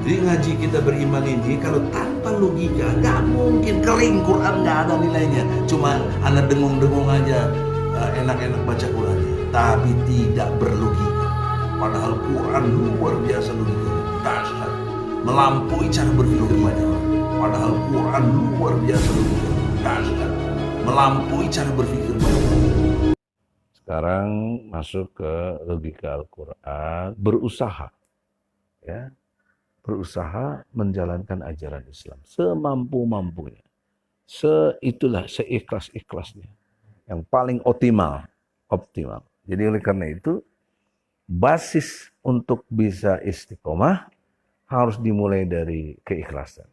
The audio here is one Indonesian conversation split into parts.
Jadi ngaji kita beriman ini kalau tanpa logika nggak mungkin, kering, Quran nggak ada nilainya. Cuma anak dengung-dengung aja, enak-enak baca Qurannya, tapi tidak berlogika. Padahal Quran luar biasa logikanya, dahsyat, melampaui cara berpikir banyak orang. Padahal Quran luar biasa logikanya, dahsyat, melampaui cara berpikir banyak orang. Sekarang masuk ke logika Al-Quran, berusaha, ya, berusaha menjalankan ajaran Islam semampu-mampunya, seikhlas-ikhlasnya, yang paling optimal. Jadi oleh karena itu, basis untuk bisa istiqomah harus dimulai dari keikhlasan.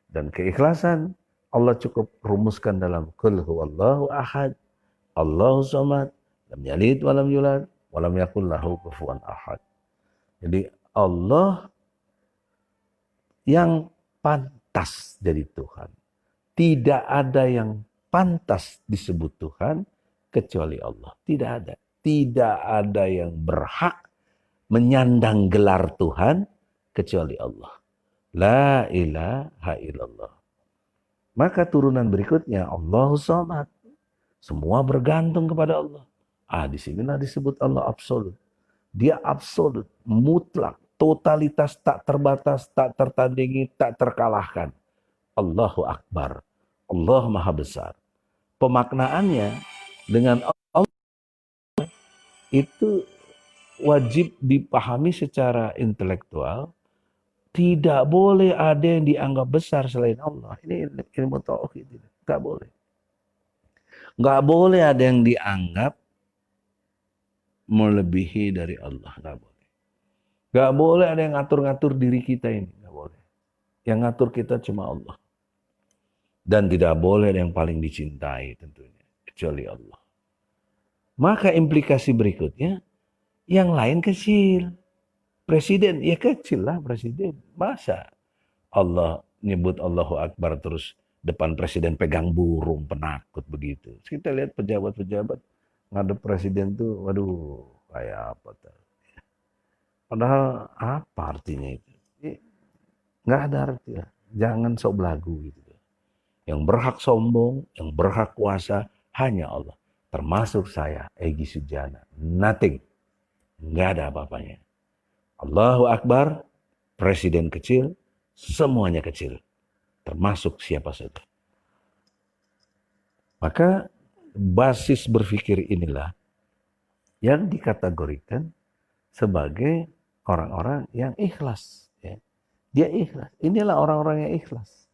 Dan keikhlasan Allah cukup rumuskan dalam Qul huwallahu ahad, Allahu samad, lam yalid walam yulad, walam yakul lahu kufuwan ahad. Jadi Allah yang pantas jadi Tuhan. Tidak ada yang pantas disebut Tuhan kecuali Allah. Tidak ada. Tidak ada yang berhak menyandang gelar Tuhan kecuali Allah. La ilaha illallah. Maka turunan berikutnya Allahus Samad. Semua bergantung kepada Allah. Di sinilah disebut Allah absolut. Dia absolut, mutlak, totalitas, tak terbatas, tak tertandingi, tak terkalahkan. Allahu Akbar. Allah Maha Besar. Pemaknaannya dengan Allah itu wajib dipahami secara intelektual. Tidak boleh ada yang dianggap besar selain Allah. Ini ilmu tauhid. Tidak boleh. Nggak boleh ada yang dianggap melebihi dari Allah. Nggak boleh. Nggak boleh ada yang ngatur-ngatur diri kita ini. Nggak boleh. Yang ngatur kita cuma Allah. Dan tidak boleh ada yang paling dicintai tentunya. Kecuali Allah. Maka implikasi berikutnya, yang lain kecil. Presiden, ya kecil lah presiden. Masa Allah nyebut Allahu Akbar terus depan presiden pegang burung penakut begitu. Kita lihat pejabat-pejabat ngadep presiden tuh, waduh, kayak apa tuh. Padahal apa artinya itu? Nggak ada artinya. Jangan sok belagu gitu. Yang berhak sombong, yang berhak kuasa hanya Allah. Termasuk saya, Egy Sujana. Nothing. Nggak ada apa-apanya. Allahu Akbar, presiden kecil, semuanya kecil. Termasuk siapa saja. Maka basis berpikir inilah yang dikategorikan sebagai orang-orang yang ikhlas. Ya. Dia ikhlas. Inilah orang-orang yang ikhlas.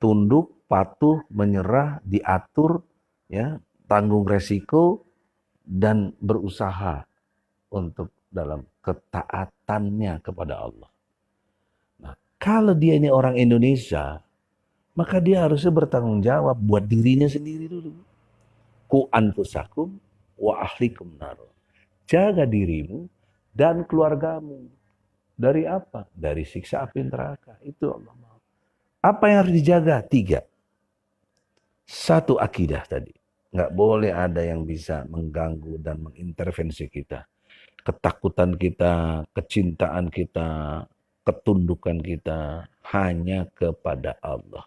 Tunduk, patuh, menyerah, diatur, ya, tanggung resiko, dan berusaha untuk dalam ketaatannya kepada Allah. Nah, kalau dia ini orang Indonesia, maka dia harusnya bertanggung jawab buat dirinya sendiri dulu. Ku anfusakum wa ahlikum nar. Jaga dirimu dan keluargamu. Dari apa? Dari siksa api neraka. Itu Allah mau. Apa yang harus dijaga? 3. 1, akidah tadi. Nggak boleh ada yang bisa mengganggu dan mengintervensi kita. Ketakutan kita, kecintaan kita, ketundukan kita hanya kepada Allah.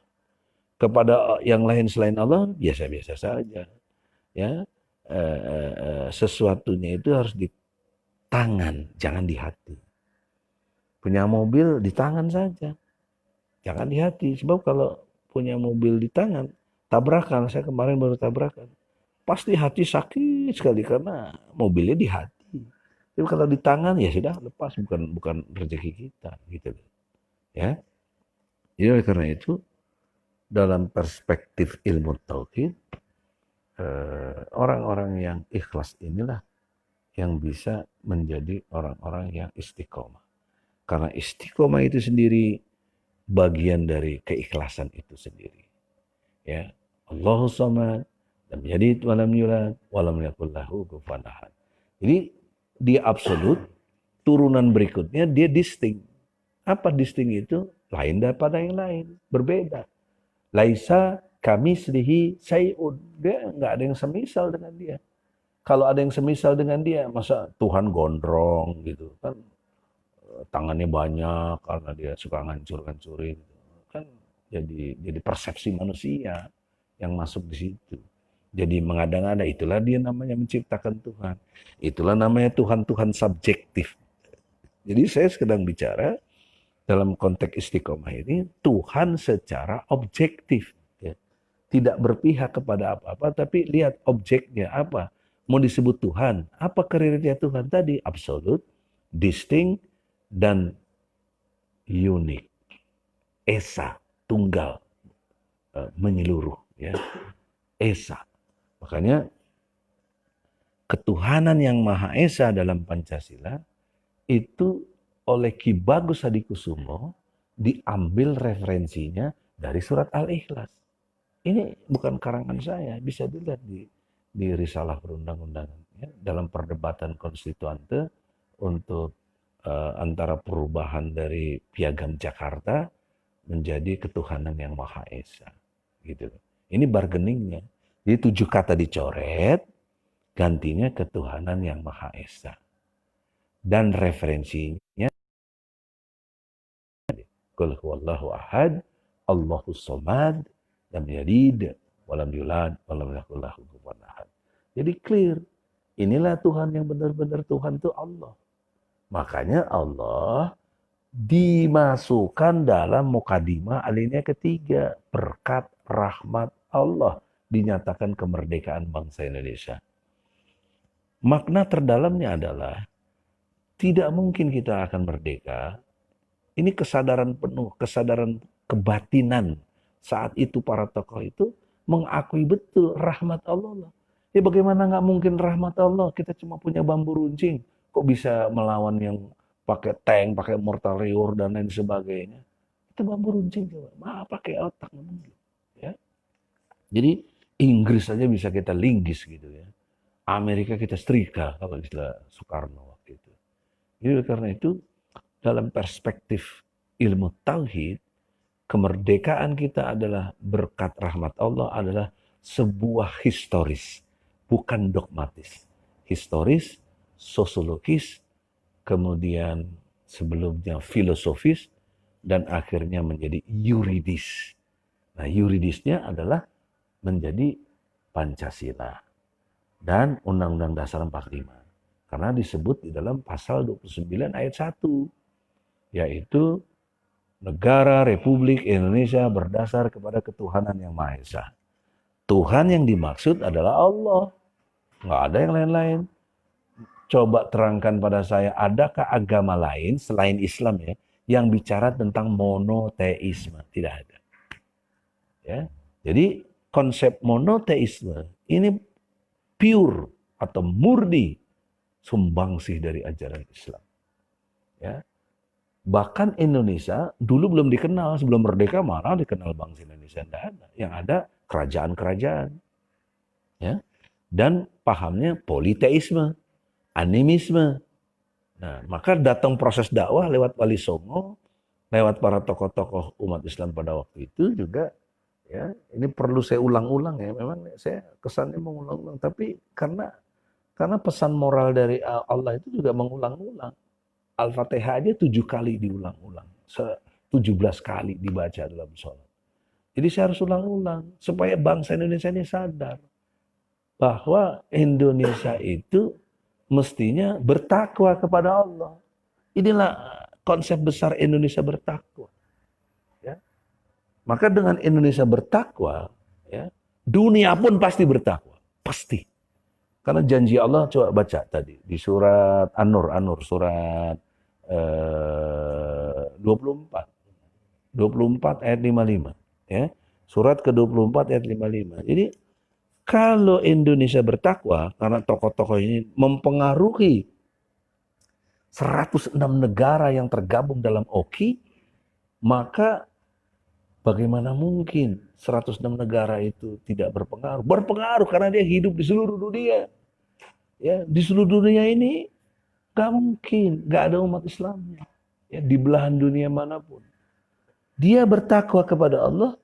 Kepada yang lain selain Allah biasa-biasa saja. Ya, sesuatunya itu harus di tangan, jangan di hati. Punya mobil di tangan saja, jangan di hati. Sebab kalau punya mobil di tangan, tabrakan. Saya kemarin baru tabrakan. Pasti hati sakit sekali karena mobilnya di hati. Tapi kalau di tangan ya sudah lepas, bukan rezeki kita gitu. Ya. Jadi oleh karena itu dalam perspektif ilmu tauhid, orang-orang yang ikhlas inilah yang bisa menjadi orang-orang yang istiqomah. Karena istiqomah itu sendiri bagian dari keikhlasan itu sendiri. Ya, Allahu samad, lam yalid walam yulad, walam yakul lahu kufuwan ahad. Jadi dia absolut, turunan berikutnya dia distinct. Apa distinct itu? Lain daripada yang lain, berbeda. Laisa kamislihi syai'un. Dia nggak ada yang semisal dengan dia. Kalau ada yang semisal dengan dia, masa Tuhan gondrong gitu kan, tangannya banyak karena dia suka ngancur-ngancurin. Kan jadi persepsi manusia yang masuk di situ. Jadi mengada-ngada, itulah dia namanya menciptakan Tuhan. Itulah namanya Tuhan subjektif. Jadi saya sedang bicara dalam konteks istiqomah ini Tuhan secara objektif. Ya. Tidak berpihak kepada apa-apa, tapi lihat objeknya apa. Mau disebut Tuhan, apa kriteria Tuhan tadi? Absolut, distinct, dan unik. Esa, tunggal, menyeluruh. Ya. Esa. Makanya ketuhanan yang Maha Esa dalam Pancasila itu oleh Ki Bagus Hadikusumo diambil referensinya dari surat Al-Ikhlas. Ini bukan karangan saya, bisa dilihat di risalah perundang-undangan. Ya, dalam perdebatan konstituante untuk antara perubahan dari Piagam Jakarta menjadi ketuhanan yang Maha Esa. Gitu. Ini bargainingnya. Jadi 7 kata dicoret, gantinya ketuhanan yang Maha Esa. Dan referensinya, Qul huwallahu ahad, Allahus somad, lam yalid, walam yulad, walam yakul lahu kufuwan ahad. Jadi clear. Inilah Tuhan yang benar-benar Tuhan itu Allah. Makanya Allah dimasukkan dalam mukadimah alinea ketiga. Berkat rahmat Allah dinyatakan kemerdekaan bangsa Indonesia. Makna terdalamnya adalah tidak mungkin kita akan merdeka. Ini kesadaran penuh, kesadaran kebatinan. Saat itu para tokoh itu mengakui betul rahmat Allah. Ya bagaimana nggak mungkin rahmat Allah? Kita cuma punya bambu runcing. Kok bisa melawan yang pakai tank, pakai mortarion dan lain sebagainya? Itu bambu runcing coba. Pakai otak. Ya. Jadi Inggris saja bisa kita linggis gitu ya. Amerika kita setrika kalau istilah Soekarno waktu itu. Jadi karena itu dalam perspektif ilmu tauhid, kemerdekaan kita adalah berkat rahmat Allah, adalah sebuah historis, bukan dogmatis. Historis, sosiologis, kemudian sebelumnya filosofis, dan akhirnya menjadi yuridis. Nah, yuridisnya adalah menjadi Pancasila dan Undang-Undang Dasar 45. Karena disebut di dalam pasal 29 ayat 1, yaitu negara Republik Indonesia berdasar kepada ketuhanan yang Maha Esa. Tuhan yang dimaksud adalah Allah. Nggak ada yang lain-lain. Coba terangkan pada saya, adakah agama lain selain Islam ya, yang bicara tentang monoteisme? Tidak ada. Ya. Jadi konsep monoteisme ini pure atau murni sumbangsih dari ajaran Islam. Ya. Bahkan Indonesia dulu belum dikenal, sebelum merdeka mana dikenal bangsa Indonesia, tidak ada. Yang ada kerajaan-kerajaan. Ya. Dan pahamnya politeisme, animisme. Nah, maka datang proses dakwah lewat Wali Songo, lewat para tokoh-tokoh umat Islam pada waktu itu juga. Ya, ini perlu saya ulang-ulang ya. Memang saya kesannya mengulang-ulang, tapi karena pesan moral dari Allah itu juga mengulang-ulang. Al-Fatihah aja 7 kali diulang-ulang. 17 kali dibaca dalam sholat. Jadi saya harus ulang-ulang. Supaya bangsa Indonesia ini sadar. Bahwa Indonesia itu mestinya bertakwa kepada Allah. Inilah konsep besar Indonesia bertakwa. Ya. Maka dengan Indonesia bertakwa, ya, dunia pun pasti bertakwa. Pasti. Karena janji Allah, coba baca tadi. Di surat An-Nur surat 24 ayat 55 ya. Surat ke-24 ayat 55. Jadi kalau Indonesia bertakwa karena tokoh-tokoh ini mempengaruhi 106 negara yang tergabung dalam OKI, maka bagaimana mungkin 106 negara itu tidak berpengaruh? Berpengaruh karena dia hidup di seluruh dunia. Ya, di seluruh dunia ini gak mungkin, gak ada umat Islamnya. Ya, di belahan dunia manapun. Dia bertakwa kepada Allah,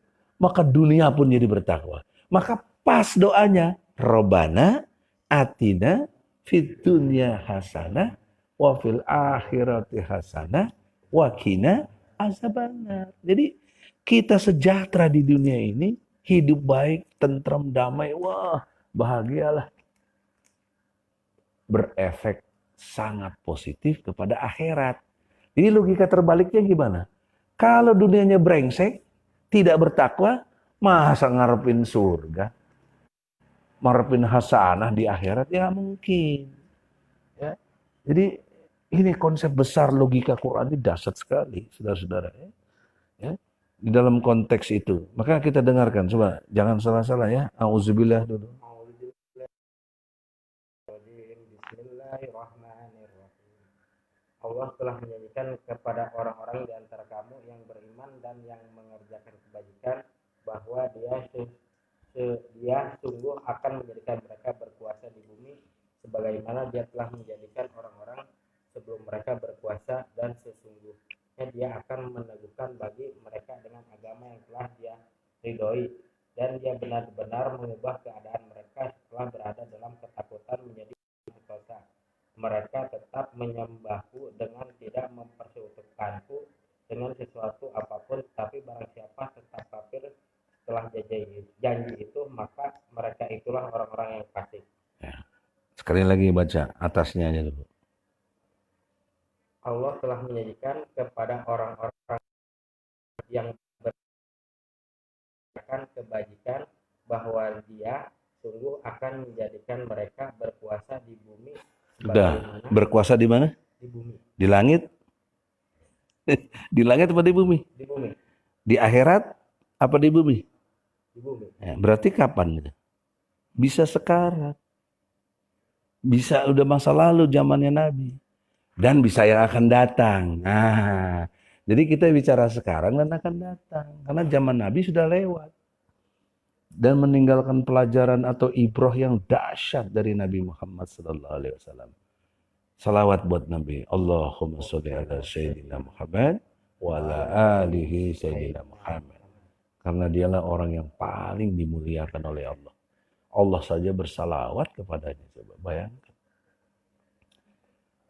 maka dunia pun jadi bertakwa. Maka pas doanya, Robbana atina fid dunya hasanah wa fil akhirati hasanah wa qina azabannar. Jadi kita sejahtera di dunia ini, hidup baik, tentram, damai, wah bahagialah. Berefek sangat positif kepada akhirat. Jadi logika terbaliknya gimana? Kalau dunianya brengsek, tidak bertakwa, masa ngarepin surga? Ngarepin hasanah di akhirat? Ya mungkin. Ya. Jadi ini konsep besar logika Quran ini dahsyat sekali, saudara-saudara. Ya. Di dalam konteks itu. Maka kita dengarkan, coba jangan salah-salah ya. Auzubillah dulu. Bismillahirrahmanirrahim. Allah telah menyanyikan kepada orang-orang di antara kamu yang beriman dan yang mengerjakan kebajikan bahwa dia sungguh akan menjadikan mereka berkuasa di bumi sebagaimana dia telah menjadikan orang-orang sebelum mereka berkuasa, dan sesungguhnya dia akan meneguhkan bagi mereka dengan agama yang telah dia ridhoi, dan dia benar-benar mengubah keadaan mereka setelah berada dalam ketakutan menjadi sentosa. Mereka tetap menyembahku dengan tidak mempersekutukanku dengan sesuatu apapun, tapi barang siapa tetap kafir setelah janji itu, maka mereka itulah orang-orang yang fasik. Ya. Sekali lagi baca atasnya aja dulu. Allah telah menjanjikan kepada orang-orang yang berakan kebajikan bahwa dia sungguh akan menjadikan mereka berkuasa di bumi. Sudah. Berkuasa di mana? Di bumi. Di langit? Di langit apa di bumi? Di bumi. Di akhirat apa di bumi? Di bumi. Ya, berarti kapan? Bisa sekarang. Bisa udah masa lalu zamannya Nabi. Dan bisa yang akan datang. Nah, jadi kita bicara sekarang dan akan datang. Karena zaman Nabi sudah lewat. Dan meninggalkan pelajaran atau ibroh yang dahsyat dari Nabi Muhammad SAW. Salawat buat Nabi. Allahumma sholli ala Sayyidina Muhammad wa ala alihi Sayyidina Muhammad. Karena dialah orang yang paling dimuliakan oleh Allah. Allah saja bersalawat kepadanya. Coba bayangkan.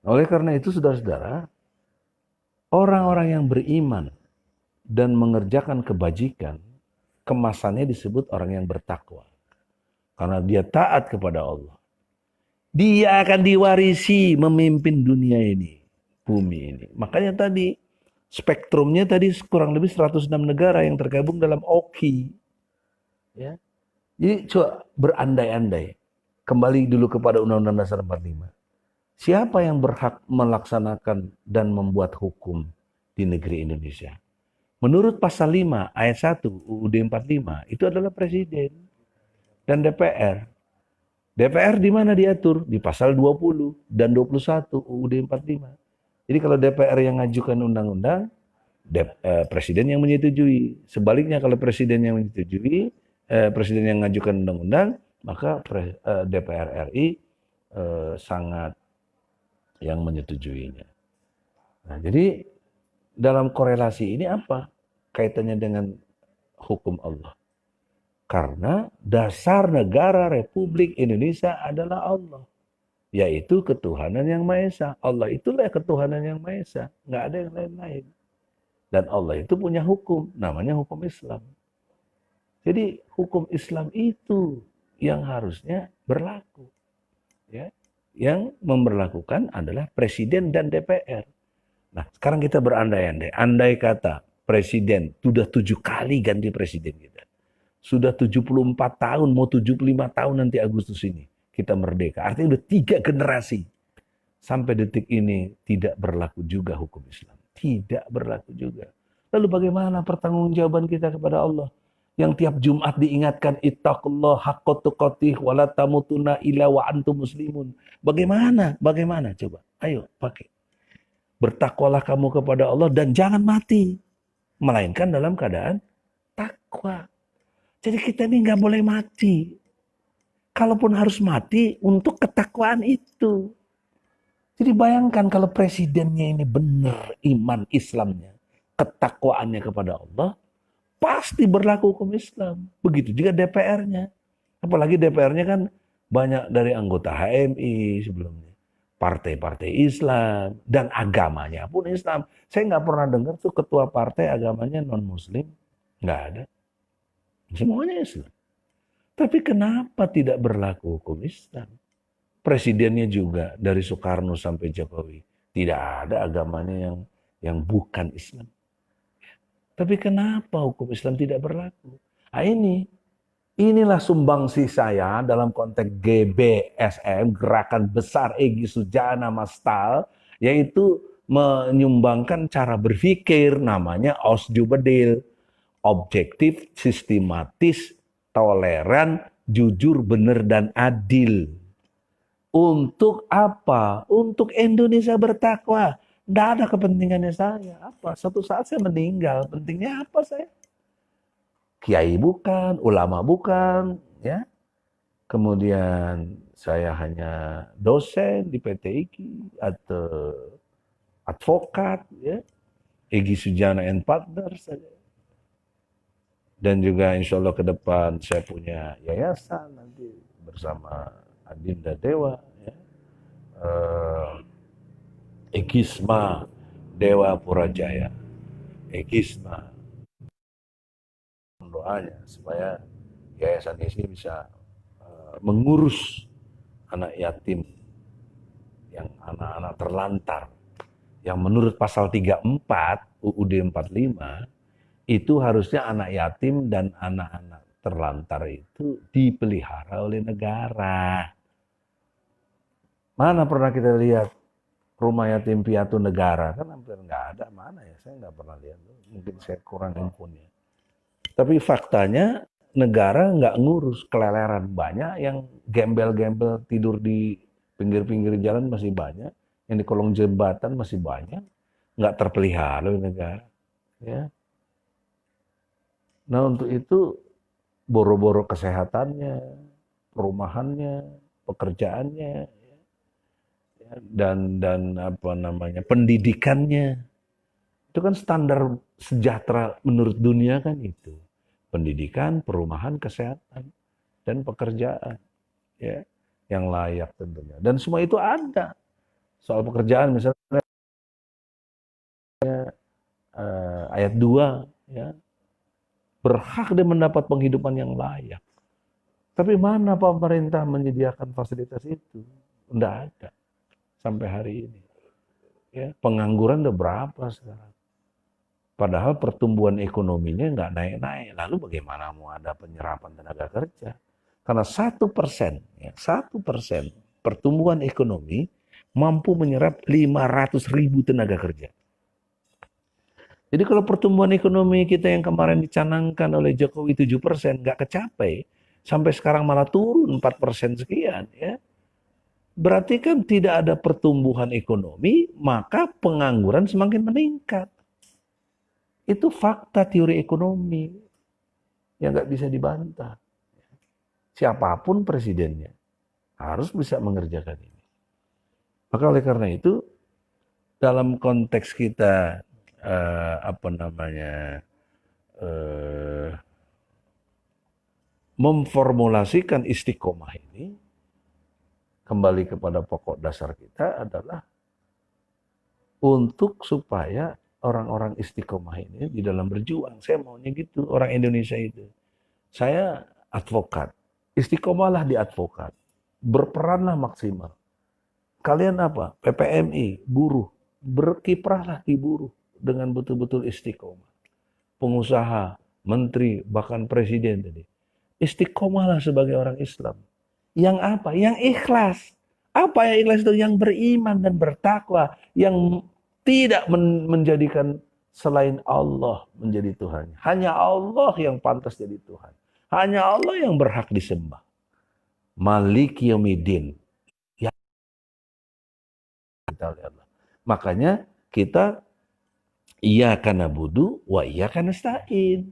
Oleh karena itu, saudara-saudara, orang-orang yang beriman dan mengerjakan kebajikan, kemasannya disebut orang yang bertakwa. Karena dia taat kepada Allah. Dia akan diwarisi memimpin dunia ini, bumi ini. Makanya tadi, spektrumnya tadi kurang lebih 106 negara yang tergabung dalam OKI. Ya. Jadi coba berandai-andai. Kembali dulu kepada Undang-Undang Dasar 45. Siapa yang berhak melaksanakan dan membuat hukum di negeri Indonesia? Menurut pasal 5 ayat 1 UUD 45 itu adalah presiden dan DPR. DPR di mana diatur? Di pasal 20 dan 21 UUD 45. Jadi kalau DPR yang ngajukan undang-undang, presiden yang menyetujui. Sebaliknya kalau presiden yang menyetujui, presiden yang ngajukan undang-undang, maka DPR RI sangat yang menyetujuinya. Nah, jadi dalam korelasi ini apa kaitannya dengan hukum Allah? Karena dasar negara Republik Indonesia adalah Allah, yaitu ketuhanan yang Maha Esa. Allah itulah ketuhanan yang Maha Esa, nggak ada yang lain-lain. Dan Allah itu punya hukum, namanya hukum Islam. Jadi hukum Islam itu yang harusnya berlaku, ya. Yang memberlakukan adalah presiden dan DPR. Nah, sekarang kita berandai-andai. Andai kata presiden sudah 7 kali ganti presiden kita. Sudah 74 tahun, mau 75 tahun nanti Agustus ini. Kita merdeka. Artinya udah 3 generasi. Sampai detik ini tidak berlaku juga hukum Islam. Tidak berlaku juga. Lalu bagaimana pertanggungjawaban kita kepada Allah? Yang tiap Jumat diingatkan ittaqullah haqqa tuqatih wa la tamutunna illa wa antum muslimun. Bagaimana? Bagaimana coba? Ayo pakai. Bertakwalah kamu kepada Allah dan jangan mati. Melainkan dalam keadaan takwa. Jadi kita ini nggak boleh mati. Kalaupun harus mati untuk ketakwaan itu. Jadi bayangkan kalau presidennya ini benar iman Islamnya. Ketakwaannya kepada Allah. Pasti berlaku hukum Islam. Begitu juga DPR-nya. Apalagi DPR-nya kan banyak dari anggota HMI sebelumnya. partai-partai Islam, dan agamanya pun Islam. Saya nggak pernah dengar tuh ketua partai agamanya non-Muslim. Nggak ada. Semuanya Islam. Tapi kenapa tidak berlaku hukum Islam? Presidennya juga dari Soekarno sampai Jokowi. Tidak ada agamanya yang bukan Islam. Tapi kenapa hukum Islam tidak berlaku? Nah inilah sumbangsi saya dalam konteks GBSM, Gerakan Besar Egy Sujana Mastal, yaitu menyumbangkan cara berpikir namanya Osjubedil. Objektif, sistematis, toleran, jujur, benar, dan adil. Untuk apa? Untuk Indonesia bertakwa. Tidak ada kepentingannya saya. Apa? Suatu saat saya meninggal. Pentingnya apa saya? Kiai bukan, ulama bukan, ya. Kemudian saya hanya dosen di PT IKI atau advokat, ya. Egy Sujana and Partners saja. Dan juga insya Allah ke depan saya punya yayasan nanti bersama Adinda Dewa, ya. Egisma Dewa Purajaya. Egisma. Doanya supaya yayasan ini bisa mengurus anak yatim, yang anak-anak terlantar, yang menurut pasal 34 UUD 45 itu harusnya anak yatim dan anak-anak terlantar itu dipelihara oleh negara. Mana pernah kita lihat rumah yatim piatu negara? Kan hampir nggak ada. Mana ya? Saya nggak pernah lihat. Mungkin saya kurang infonya. Tapi faktanya negara nggak ngurus, keleleran. Banyak yang gembel-gembel tidur di pinggir-pinggir jalan masih banyak. Yang di kolong jembatan masih banyak. Nggak terpelihara oleh negara. Ya. Nah untuk itu boro-boro kesehatannya, perumahannya, pekerjaannya, dan apa namanya pendidikannya. Itu kan standar sejahtera menurut dunia kan itu. Pendidikan, perumahan, kesehatan, dan pekerjaan, ya, yang layak tentunya. Dan semua itu ada. Soal pekerjaan misalnya ayat 2, ya, berhak dia mendapat penghidupan yang layak. Tapi mana pemerintah menyediakan fasilitas itu? Tidak ada sampai hari ini. Ya, pengangguran udah berapa sekarang? Padahal pertumbuhan ekonominya nggak naik-naik. Lalu bagaimana mau ada penyerapan tenaga kerja? Karena 1%, ya, 1% pertumbuhan ekonomi mampu menyerap 500.000 tenaga kerja. Jadi kalau pertumbuhan ekonomi kita yang kemarin dicanangkan oleh Jokowi 7% nggak kecapai, sampai sekarang malah turun 4% sekian, ya. Berarti kan tidak ada pertumbuhan ekonomi, maka pengangguran semakin meningkat. Itu fakta teori ekonomi yang nggak bisa dibantah. Siapapun presidennya harus bisa mengerjakan ini. Maka oleh karena itu, dalam konteks kita memformulasikan istiqomah ini, kembali kepada pokok dasar kita adalah untuk supaya orang-orang istiqomah ini di dalam berjuang. Saya maunya gitu, orang Indonesia itu. Saya advokat, istiqomahlah di advokat, berperanlah maksimal. Kalian apa? PPMI, buruh, berkiprahlah di buruh dengan betul-betul istiqomah. Pengusaha, menteri, bahkan presiden tadi. Istiqomahlah sebagai orang Islam. Yang apa? Yang ikhlas. Apa yang ikhlas itu? Yang beriman dan bertakwa. Yang tidak menjadikan selain Allah menjadi Tuhan. Hanya Allah yang pantas jadi Tuhan. Hanya Allah yang berhak disembah. Maliki yaumiddin. Ya. Makanya kita iyyaka na'budu wa iyyaka nasta'in.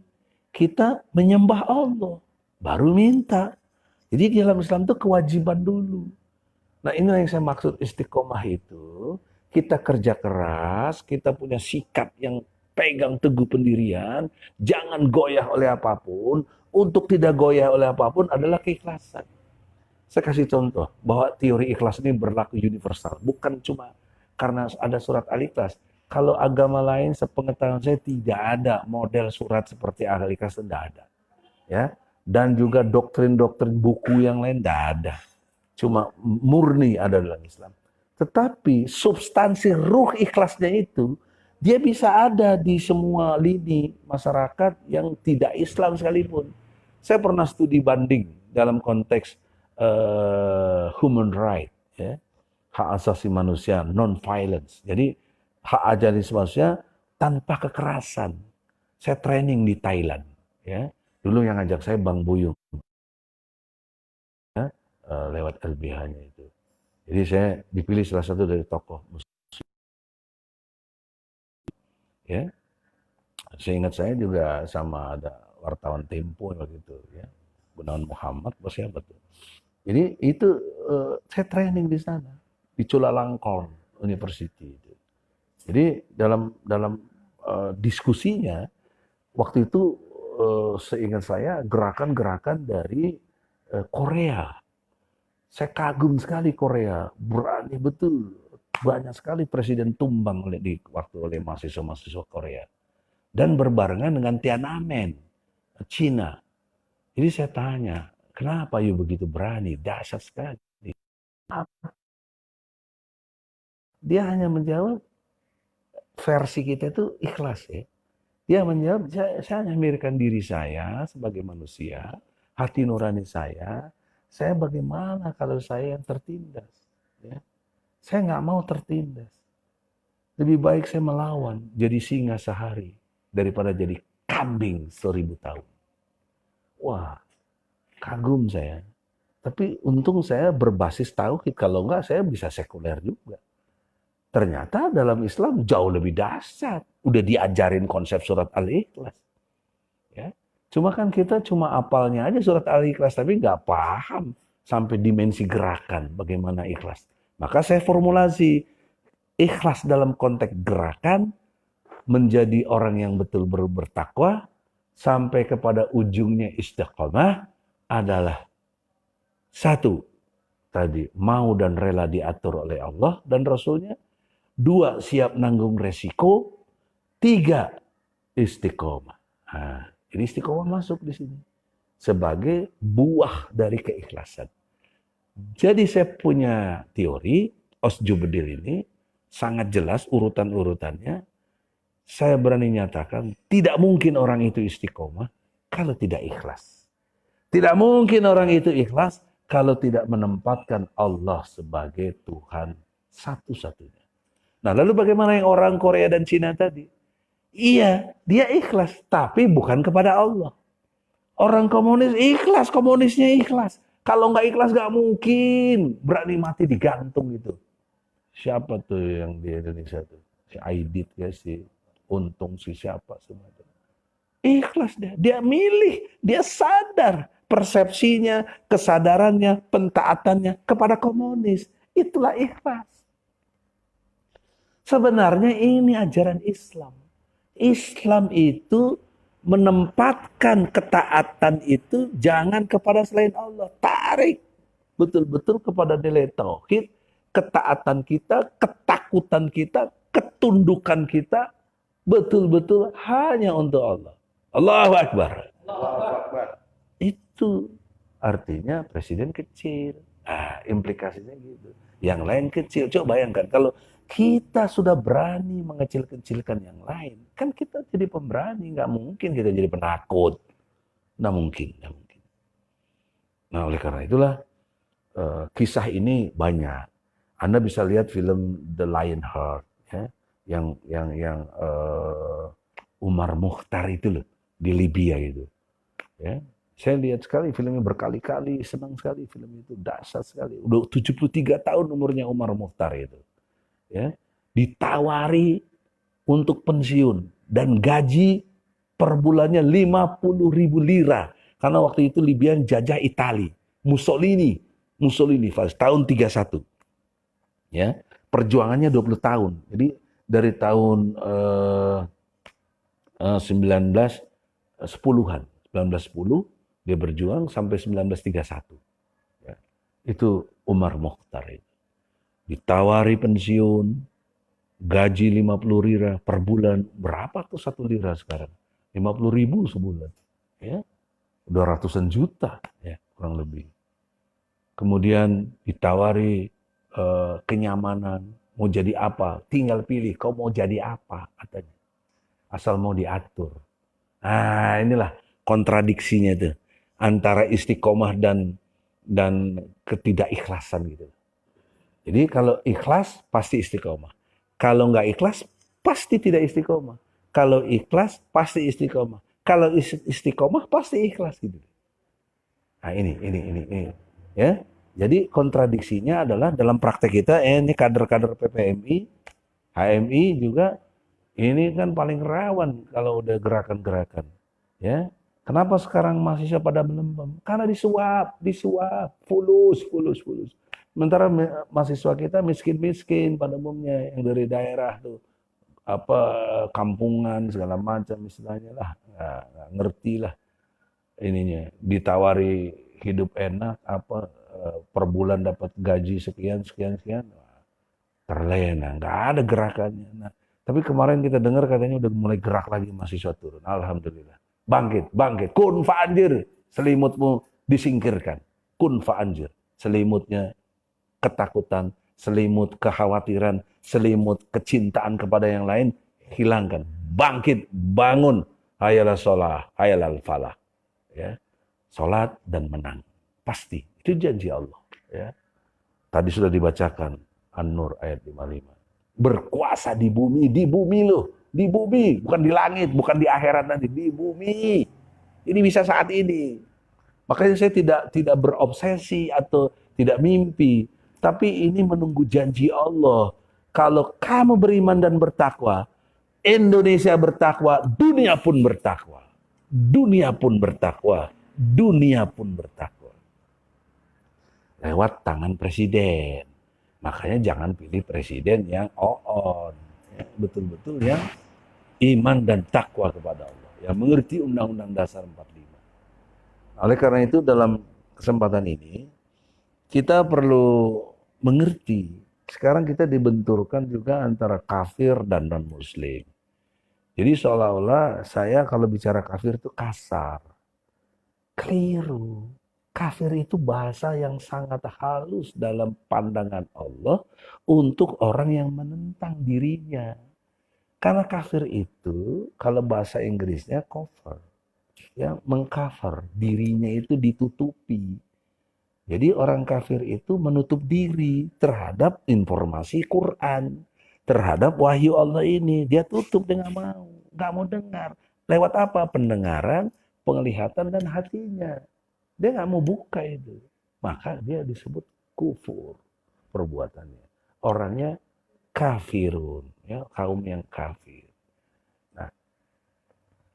Kita menyembah Allah, baru minta. Jadi dalam Islam itu kewajiban dulu. Nah inilah yang saya maksud istiqomah itu. Kita kerja keras, kita punya sikap yang pegang teguh pendirian, jangan goyah oleh apapun. Untuk tidak goyah oleh apapun adalah keikhlasan. Saya kasih contoh bahwa teori ikhlas ini berlaku universal, bukan cuma karena ada surat Al-Ikhlas. Kalau agama lain sepengetahuan saya tidak ada model surat seperti Al-Ikhlas, tidak ada. Ya. Dan juga doktrin-doktrin buku yang lain tidak ada. Cuma murni ada dalam Islam. Tetapi substansi ruh ikhlasnya itu dia bisa ada di semua lini masyarakat yang tidak Islam sekalipun. Saya pernah studi banding dalam konteks human right, ya, hak asasi manusia, non-violence. Jadi hak asasi manusia tanpa kekerasan. Saya training di Thailand, ya. Dulu yang ngajak saya Bang Buyung, ya, lewat LBH-nya itu. Jadi saya dipilih salah satu dari tokoh muslim, ya. Seingat saya juga sama ada wartawan Tempo waktu itu, ya. Gunawan Muhammad, bos siapa tuh. Jadi itu saya training di sana di Chulalongkorn University itu. Jadi dalam diskusinya waktu itu seingat saya gerakan-gerakan dari Korea. Saya kagum sekali Korea, berani betul. Banyak sekali presiden tumbang di waktu oleh mahasiswa-mahasiswa Korea. Dan berbarengan dengan Tiananmen, Cina. Jadi saya tanya, kenapa you begitu berani? Dahsyat sekali. Dia hanya menjawab, versi kita itu ikhlas, ya. Dia menjawab, saya hanya memikirkan diri saya sebagai manusia, hati nurani saya bagaimana kalau saya yang tertindas. Ya. Saya nggak mau tertindas. Lebih baik saya melawan, jadi singa sehari, daripada jadi kambing 1000 tahun. Wah, kagum saya. Tapi untung saya berbasis tauhid, kalau enggak saya bisa sekuler juga. Ternyata dalam Islam jauh lebih dahsyat. Udah diajarin konsep surat Al-Ikhlas. Ya. Cuma kan kita cuma apalnya aja surat Al-Ikhlas, tapi nggak paham sampai dimensi gerakan bagaimana ikhlas. Maka saya formulasi ikhlas dalam konteks gerakan menjadi orang yang betul bertakwa sampai kepada ujungnya istiqomah adalah satu, tadi mau dan rela diatur oleh Allah dan Rasulnya. 2, siap nanggung resiko. 3, istiqomah. Nah, jadi istiqomah masuk di sini sebagai buah dari keikhlasan. Jadi saya punya teori Osjubedil ini sangat jelas urutan-urutannya. Saya berani nyatakan tidak mungkin orang itu istiqomah kalau tidak ikhlas. Tidak mungkin orang itu ikhlas kalau tidak menempatkan Allah sebagai Tuhan satu-satunya. Nah, lalu bagaimana yang orang Korea dan Cina tadi? Iya, dia ikhlas, tapi bukan kepada Allah. Orang komunis ikhlas, komunisnya ikhlas. Kalau nggak ikhlas nggak mungkin berani mati digantung itu. Siapa tuh yang di Indonesia tuh? Si Aidit ya, si Untung, si siapa semua itu. Ikhlas dia milih, dia sadar persepsinya, kesadarannya, pentaatannya kepada komunis. Itulah ikhlas. Sebenarnya ini ajaran Islam. Islam itu menempatkan ketaatan itu jangan kepada selain Allah. Tarik betul-betul kepada nilai tauhid, ketaatan kita, ketakutan kita, ketundukan kita betul-betul hanya untuk Allah. Allahu Akbar. Allahu Akbar. Itu artinya presiden kecil. Implikasinya gitu. Yang lain kecil. Coba bayangkan kalau kita sudah berani mengecil-kecilkan yang lain, kan kita jadi pemberani, nggak mungkin kita jadi penakut, nggak mungkin. Nah, oleh karena itulah kisah ini banyak. Anda bisa lihat film The Lionheart, ya, yang Umar Mukhtar itu loh di Libya itu, ya. Saya lihat sekali filmnya berkali-kali, senang sekali film itu, dahsyat sekali. Udah 73 tahun umurnya Umar Mukhtar itu. Ya, ditawari untuk pensiun dan gaji per bulannya 50.000 lira karena waktu itu Libya jajah Itali. Mussolini tahun 31. Ya, perjuangannya 20 tahun. Jadi dari tahun 1910-an, 1910 dia berjuang sampai 1931. Ya. Itu Umar Mokhtar itu. Ditawari pensiun, gaji 50 lira per bulan. Berapa tuh 1 lira sekarang? 50.000 sebulan. Ya, udah ratusan juta ya kurang lebih. Kemudian ditawari kenyamanan, mau jadi apa? Tinggal pilih, kau mau jadi apa katanya. Asal mau diatur. Nah, inilah kontradiksinya tuh antara istiqomah dan ketidakikhlasan gitu. Jadi kalau ikhlas pasti istiqomah. Kalau nggak ikhlas pasti tidak istiqomah. Kalau ikhlas pasti istiqomah. Kalau istiqomah pasti ikhlas gitu. Nah ini. Ya. Jadi kontradiksinya adalah dalam praktek kita, ini kader-kader PPMI, HMI juga ini kan paling rawan kalau udah gerakan-gerakan. Ya. Kenapa sekarang mahasiswa pada melempem? Karena disuap, fulus. Sementara mahasiswa kita miskin-miskin pada umumnya yang dari daerah tuh apa kampungan segala macam istilahnya lah, nggak ngerti lah ininya. Ditawari hidup enak apa per bulan dapat gaji sekian, terlena, nggak ada gerakannya. Nah, tapi kemarin kita dengar katanya udah mulai gerak lagi mahasiswa turun. Alhamdulillah. Bangkit. Kun fa'anjir. Selimutmu disingkirkan. Kun fa'anjir. Selimutnya ketakutan, selimut kekhawatiran, selimut kecintaan kepada yang lain, hilangkan. Bangkit, bangun. Hayalah sholah, hayalah falah. Ya. Sholat dan menang. Pasti. Itu janji Allah. Ya. Tadi sudah dibacakan An-Nur ayat 55. Berkuasa di bumi loh. Di bumi, bukan di langit, bukan di akhirat nanti, di bumi. Ini bisa saat ini. Makanya saya tidak berobsesi atau tidak mimpi, tapi ini menunggu janji Allah. Kalau kamu beriman dan bertakwa, Indonesia bertakwa, dunia pun bertakwa. Dunia pun bertakwa. Dunia pun bertakwa. Lewat tangan presiden. Makanya jangan pilih presiden yang on. Ya, betul-betul yang iman dan takwa kepada Allah. Yang mengerti Undang-Undang Dasar 45. Oleh karena itu dalam kesempatan ini, kita perlu mengerti. Sekarang kita dibenturkan juga antara kafir dan non-muslim. Jadi seolah-olah saya kalau bicara kafir itu kasar. Keliru. Kafir itu bahasa yang sangat halus dalam pandangan Allah untuk orang yang menentang dirinya. Karena kafir itu, kalau bahasa Inggrisnya cover, ya mengcover, dirinya itu ditutupi. Jadi orang kafir itu menutup diri terhadap informasi Quran, terhadap wahyu Allah ini. Dia tutup dengan mau, nggak mau dengar. Lewat apa? Pendengaran, penglihatan, dan hatinya. Dia nggak mau buka itu. Maka dia disebut kufur perbuatannya. Orangnya kafirun, ya, kaum yang kafir. Nah,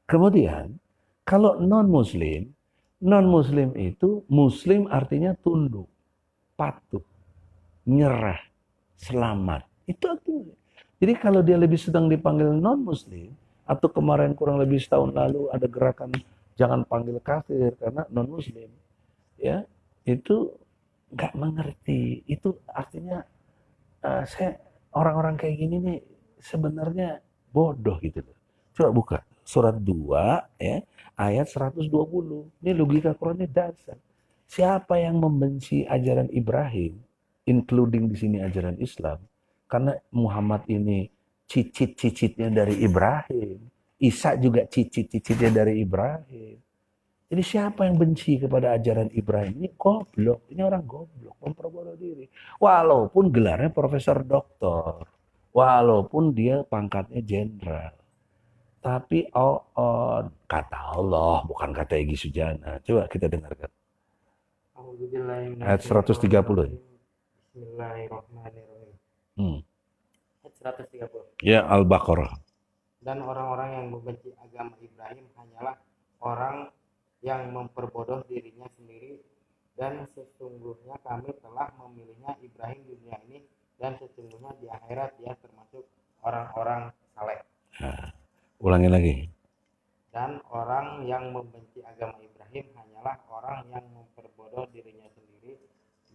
kemudian kalau non-muslim itu muslim artinya tunduk, patuh, nyerah, selamat. Itu artinya. Jadi kalau dia lebih sedang dipanggil non-muslim, atau kemarin kurang lebih setahun lalu ada gerakan jangan panggil kafir karena non-muslim, ya itu nggak mengerti. Itu artinya saya orang-orang kayak gini nih sebenarnya bodoh gitu loh. Coba buka surat 2 ya, ayat 120. Ini logika Qurannya dasar. Siapa yang membenci ajaran Ibrahim, including di sini ajaran Islam, karena Muhammad ini cicit-cicitnya dari Ibrahim, Isa juga cicit-cicitnya dari Ibrahim. Jadi siapa yang benci kepada ajaran Ibrahim? Ini goblok, ini orang goblok, memperbodoh diri. Walaupun gelarnya profesor doktor, walaupun dia pangkatnya jenderal. Tapi kata Allah, bukan kata Egy Sujana. Coba kita dengarkan. Ayat 130. Bismillahirrahmanirrahim. Ayat 130. Ya, Al-Baqarah. Dan orang-orang yang membenci agama Ibrahim hanyalah orang yang memperbodoh dirinya sendiri, dan sesungguhnya kami telah memilihnya Ibrahim di dunia ini, dan sesungguhnya di akhirat dia termasuk orang-orang saleh. Nah, ulangi lagi. Dan orang yang membenci agama Ibrahim hanyalah orang yang memperbodoh dirinya sendiri,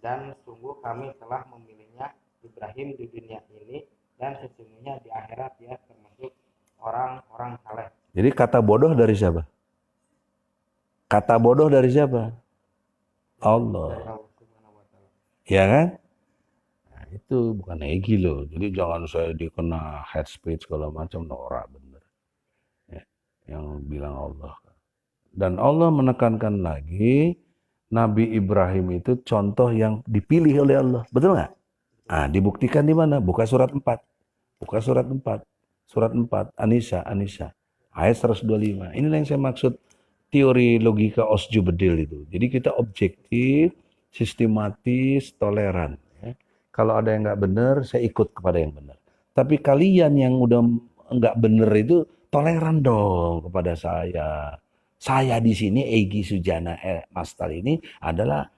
dan sungguh kami telah memilihnya Ibrahim di dunia ini, dan sesungguhnya di akhirat dia termasuk orang-orang saleh. Jadi kata bodoh dari siapa? Kata bodoh dari siapa? Allah. Ya kan? Nah, itu bukan egi loh. Jadi jangan saya dikena head speech segala macam, norak bener. Ya, yang bilang Allah. Dan Allah menekankan lagi, Nabi Ibrahim itu contoh yang dipilih oleh Allah. Betul nggak? Ah, dibuktikan di mana? Buka surat 4. Buka surat 4. Surat 4, An-Nisa, ayat 125. Inilah yang saya maksud teori logika Osju Bedil itu. Jadi kita objektif, sistematis, toleran. Ya. Kalau ada yang nggak benar, saya ikut kepada yang benar. Tapi kalian yang udah nggak benar itu toleran dong kepada saya. Saya di sini Egy Sujana Mastal ini adalah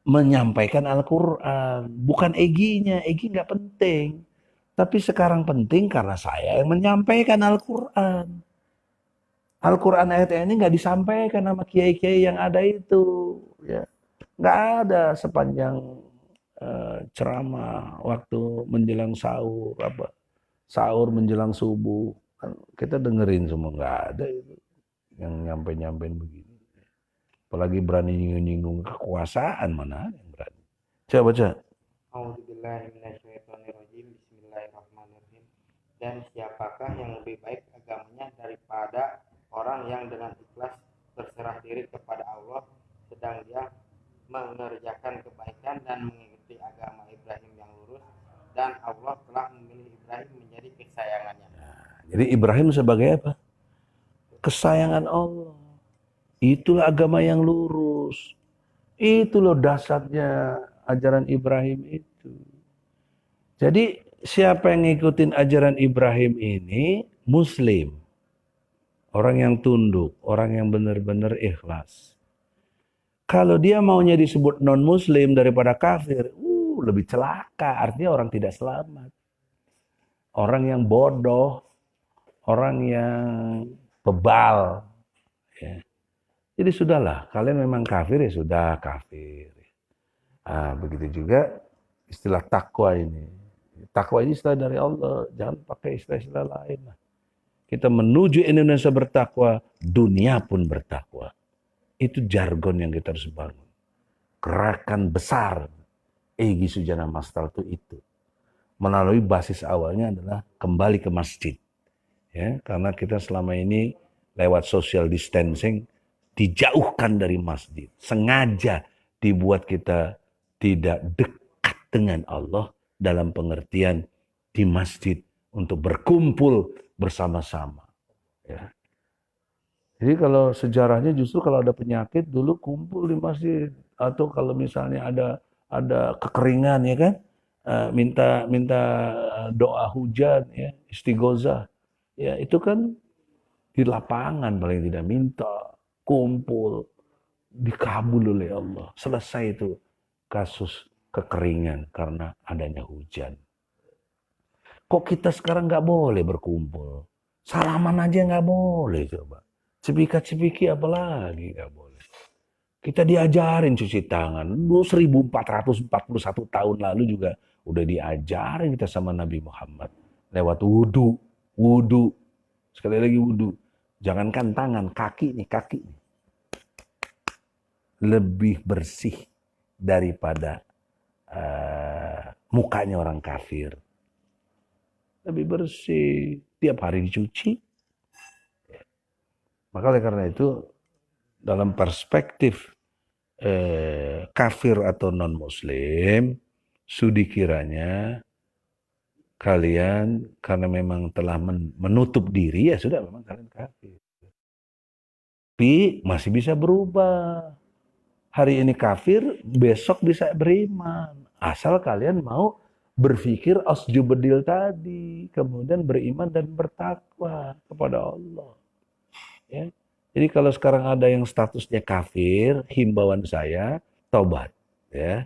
menyampaikan Al-Quran, bukan Egynya. Egy nggak penting. Tapi sekarang penting karena saya yang menyampaikan Al-Quran. Al-Quran ayat ini nggak disampaikan sama kiai-kiai yang ada itu. Ya. Nggak ada sepanjang ceramah waktu menjelang sahur, sahur menjelang subuh. Kan kita dengerin semua, nggak ada itu yang nyampe-nyampein begini. Apalagi berani nyinggung kekuasaan, mana yang berani. Coba baca. Bismillahirrahmanirrahim. Dan siapakah yang lebih baik agamanya daripada orang yang dengan ikhlas berserah diri kepada Allah, sedang dia mengerjakan kebaikan dan mengikuti agama Ibrahim yang lurus, dan Allah telah memilih Ibrahim menjadi kesayangannya. Nah, jadi Ibrahim sebagai apa? Kesayangan Allah. Itulah agama yang lurus. Itu loh dasarnya ajaran Ibrahim itu. Jadi siapa yang ngikutin ajaran Ibrahim ini Muslim. Orang yang tunduk, orang yang benar-benar ikhlas. Kalau dia maunya disebut non-Muslim daripada kafir, lebih celaka. Artinya orang tidak selamat. Orang yang bodoh, orang yang bebal. Ya. Jadi sudahlah, kalian memang kafir ya sudah kafir. Nah, begitu juga istilah takwa ini. Takwa ini istilah dari Allah, jangan pakai istilah-istilah lain. Kita menuju Indonesia bertakwa, dunia pun bertakwa. Itu jargon yang kita harus bangun. Gerakan besar Egy Sujana Mastal itu. Melalui basis awalnya adalah kembali ke masjid. Ya, karena kita selama ini lewat social distancing dijauhkan dari masjid. Sengaja dibuat kita tidak dekat dengan Allah dalam pengertian di masjid untuk berkumpul bersama-sama. Ya. Jadi kalau sejarahnya justru kalau ada penyakit dulu kumpul di masjid, atau kalau misalnya ada kekeringan ya kan, minta doa hujan ya, istighozah. Ya itu kan di lapangan paling tidak minta, kumpul, dikabul oleh Allah. Selesai itu kasus kekeringan karena adanya hujan. Kok kita sekarang nggak boleh berkumpul? Salaman aja nggak boleh coba. Cepika-cepiki apalagi nggak boleh. Kita diajarin cuci tangan. 1441 tahun lalu juga udah diajarin kita sama Nabi Muhammad. Lewat wudu. Wudu. Sekali lagi wudu. Jangankan tangan, kaki nih. Lebih bersih daripada mukanya orang kafir. Lebih bersih. Tiap hari dicuci. Maka oleh karena itu dalam perspektif kafir atau non-muslim, sudi kiranya kalian karena memang telah menutup diri, ya sudah memang kalian kafir. Tapi masih bisa berubah. Hari ini kafir, besok bisa beriman. Asal kalian mau berpikir asjubedil tadi, kemudian beriman dan bertakwa kepada Allah. Ya. Jadi kalau sekarang ada yang statusnya kafir, himbauan saya, taubat. Ya.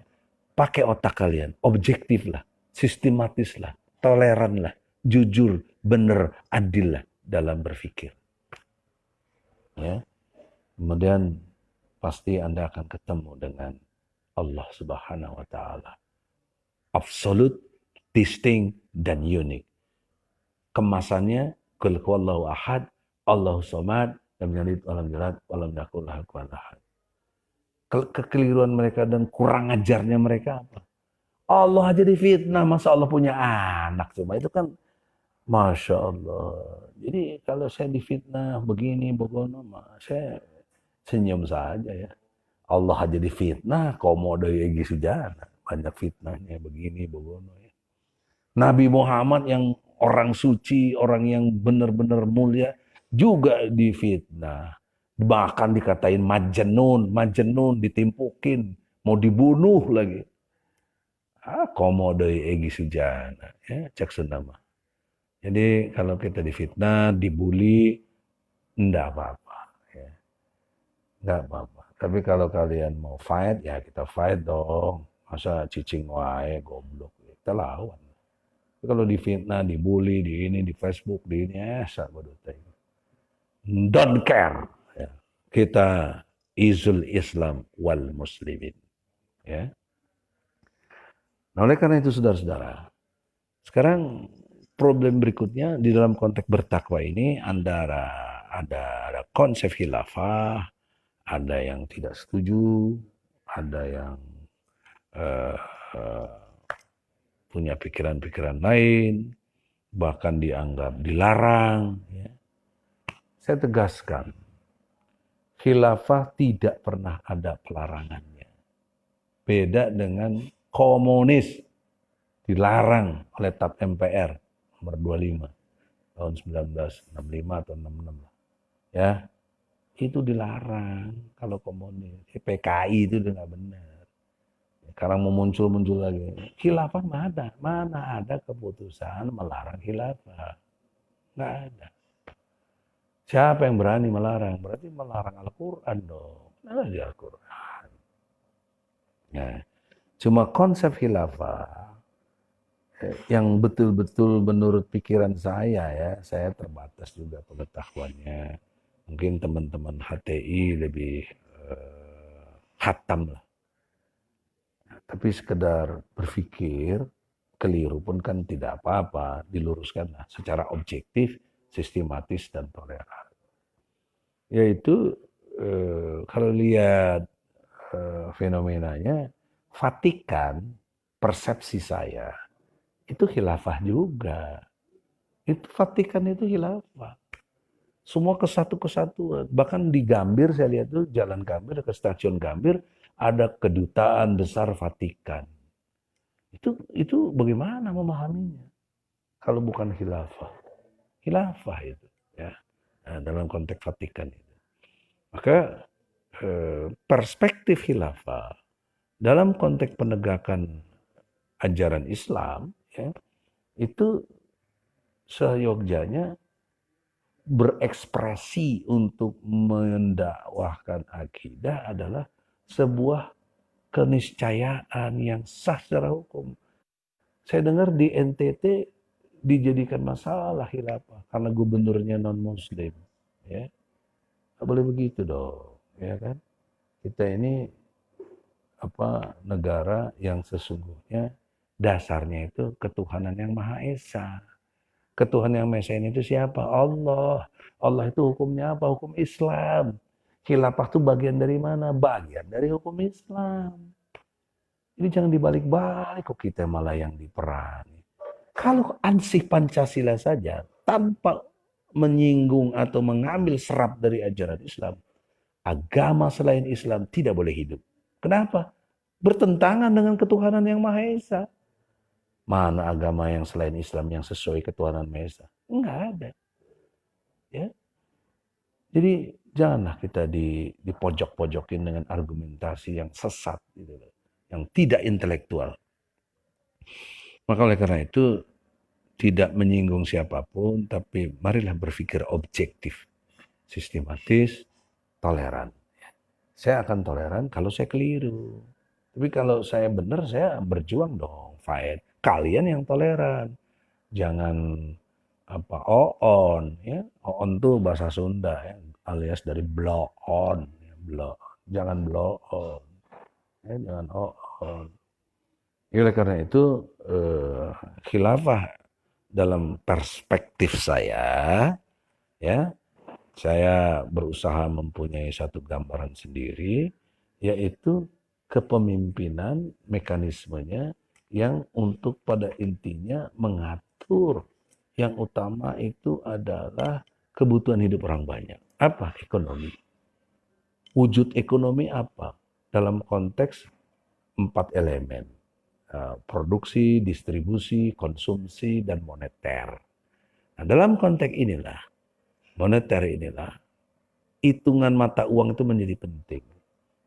Pakai otak kalian, objektiflah, sistematislah, toleranlah, jujur, benar, adillah dalam berpikir. Ya. Kemudian pasti Anda akan ketemu dengan Allah Subhanahu wa taala. Absolute, distinct, dan unik. Kemasannya qul huwallahu ahad, Allahus samad, lam yalid walam yulad walam yakul lahu kufuwan ahad. Kekeliruan mereka dan kurang ajarnya mereka apa? Allah aja difitnah, masa Allah punya anak coba, itu kan Masya Allah. Jadi kalau saya difitnah begini begono, saya senyum saja ya. Allah aja difitnah, komodo egi sujana, banyak fitnahnya begini begono ya. Nabi Muhammad yang orang suci, orang yang benar-benar mulia juga difitnah. Bahkan dikatain majnun ditimpukin, mau dibunuh lagi. Komodo egi sujana, ya cek senama. Jadi kalau kita difitnah, dibully, enggak apa-apa, ya. Enggak apa-apa. Tapi kalau kalian mau fight, ya kita fight dong. Masa cicing wae, goblok, kita lawan. Tapi kalau difitnah, dibully, di ini, di Facebook, di ini, don't care. Ya. Kita izul Islam wal muslimin. Ya. Nah, oleh karena itu saudara-saudara, sekarang problem berikutnya di dalam konteks bertakwa ini ada konsep khilafah, ada yang tidak setuju, ada yang punya pikiran-pikiran lain, bahkan dianggap dilarang. Ya. Saya tegaskan, khilafah tidak pernah ada pelarangannya. Beda dengan komunis, dilarang oleh TAP MPR nomor 25 tahun 1965 atau 66. Ya, itu dilarang kalau komunis. PKI itu udah nggak benar. Sekarang mau muncul lagi. Khilafah mana ada keputusan melarang khilafah? Nggak ada. Siapa yang berani melarang? Berarti melarang Al-Quran dong. Mana di Al-Quran? Nah, cuma konsep khilafah yang betul-betul menurut pikiran saya terbatas juga pengetahuannya. Mungkin teman-teman HTI lebih hatam lah. Tapi sekedar berpikir, keliru pun kan tidak apa-apa, diluruskanlah secara objektif, sistematis, dan toleran. Yaitu kalau lihat fenomenanya, Vatikan, persepsi saya, itu khilafah juga. Itu Vatikan itu khilafah. Semua kesatuan. Bahkan di Gambir saya lihat tuh Jalan Gambir ke Stasiun Gambir ada kedutaan besar Vatikan. Itu bagaimana memahaminya? Kalau bukan khilafah. Khilafah itu ya. Nah, dalam konteks Vatikan itu. Maka perspektif khilafah dalam konteks penegakan ajaran Islam ya, itu seyogyanya berekspresi untuk mendakwahkan akidah adalah sebuah keniscayaan yang sah secara hukum. Saya dengar di NTT dijadikan masalah khilafah karena gubernurnya non-muslim. Ya, nggak boleh begitu dong, ya kan? Kita ini negara yang sesungguhnya dasarnya itu ketuhanan yang Maha Esa. Ketuhanan yang Maha Esa itu siapa? Allah. Allah itu hukumnya apa? Hukum Islam. Khilafah itu bagian dari mana? Bagian dari hukum Islam. Ini jangan dibalik-balik kok kita malah yang diperangi. Kalau ansih Pancasila saja tanpa menyinggung atau mengambil serap dari ajaran Islam, agama selain Islam tidak boleh hidup. Kenapa? Bertentangan dengan ketuhanan yang Maha Esa. Mana agama yang selain Islam yang sesuai ketuhanan Maha Esa? Enggak ada. Ya. Jadi janganlah kita dipojok-pojokin dengan argumentasi yang sesat, gitu, yang tidak intelektual. Maka oleh karena itu tidak menyinggung siapapun, tapi marilah berpikir objektif, sistematis, toleran. Saya akan toleran kalau saya keliru. Tapi kalau saya benar, saya berjuang dong, fight. Kalian yang toleran. Jangan oon, ya. Oon tuh bahasa Sunda, ya, alias dari blow on, ya, blow. Jangan blow on. Ya, jangan on. Oleh karena itu khilafah dalam perspektif saya, ya, saya berusaha mempunyai satu gambaran sendiri, yaitu kepemimpinan mekanismenya yang untuk pada intinya mengatur yang utama itu adalah kebutuhan hidup orang banyak. Apa? Ekonomi. Wujud ekonomi apa? Dalam konteks 4 elemen. Produksi, distribusi, konsumsi, dan moneter. Nah, dalam konteks inilah, moneter inilah, hitungan mata uang itu menjadi penting.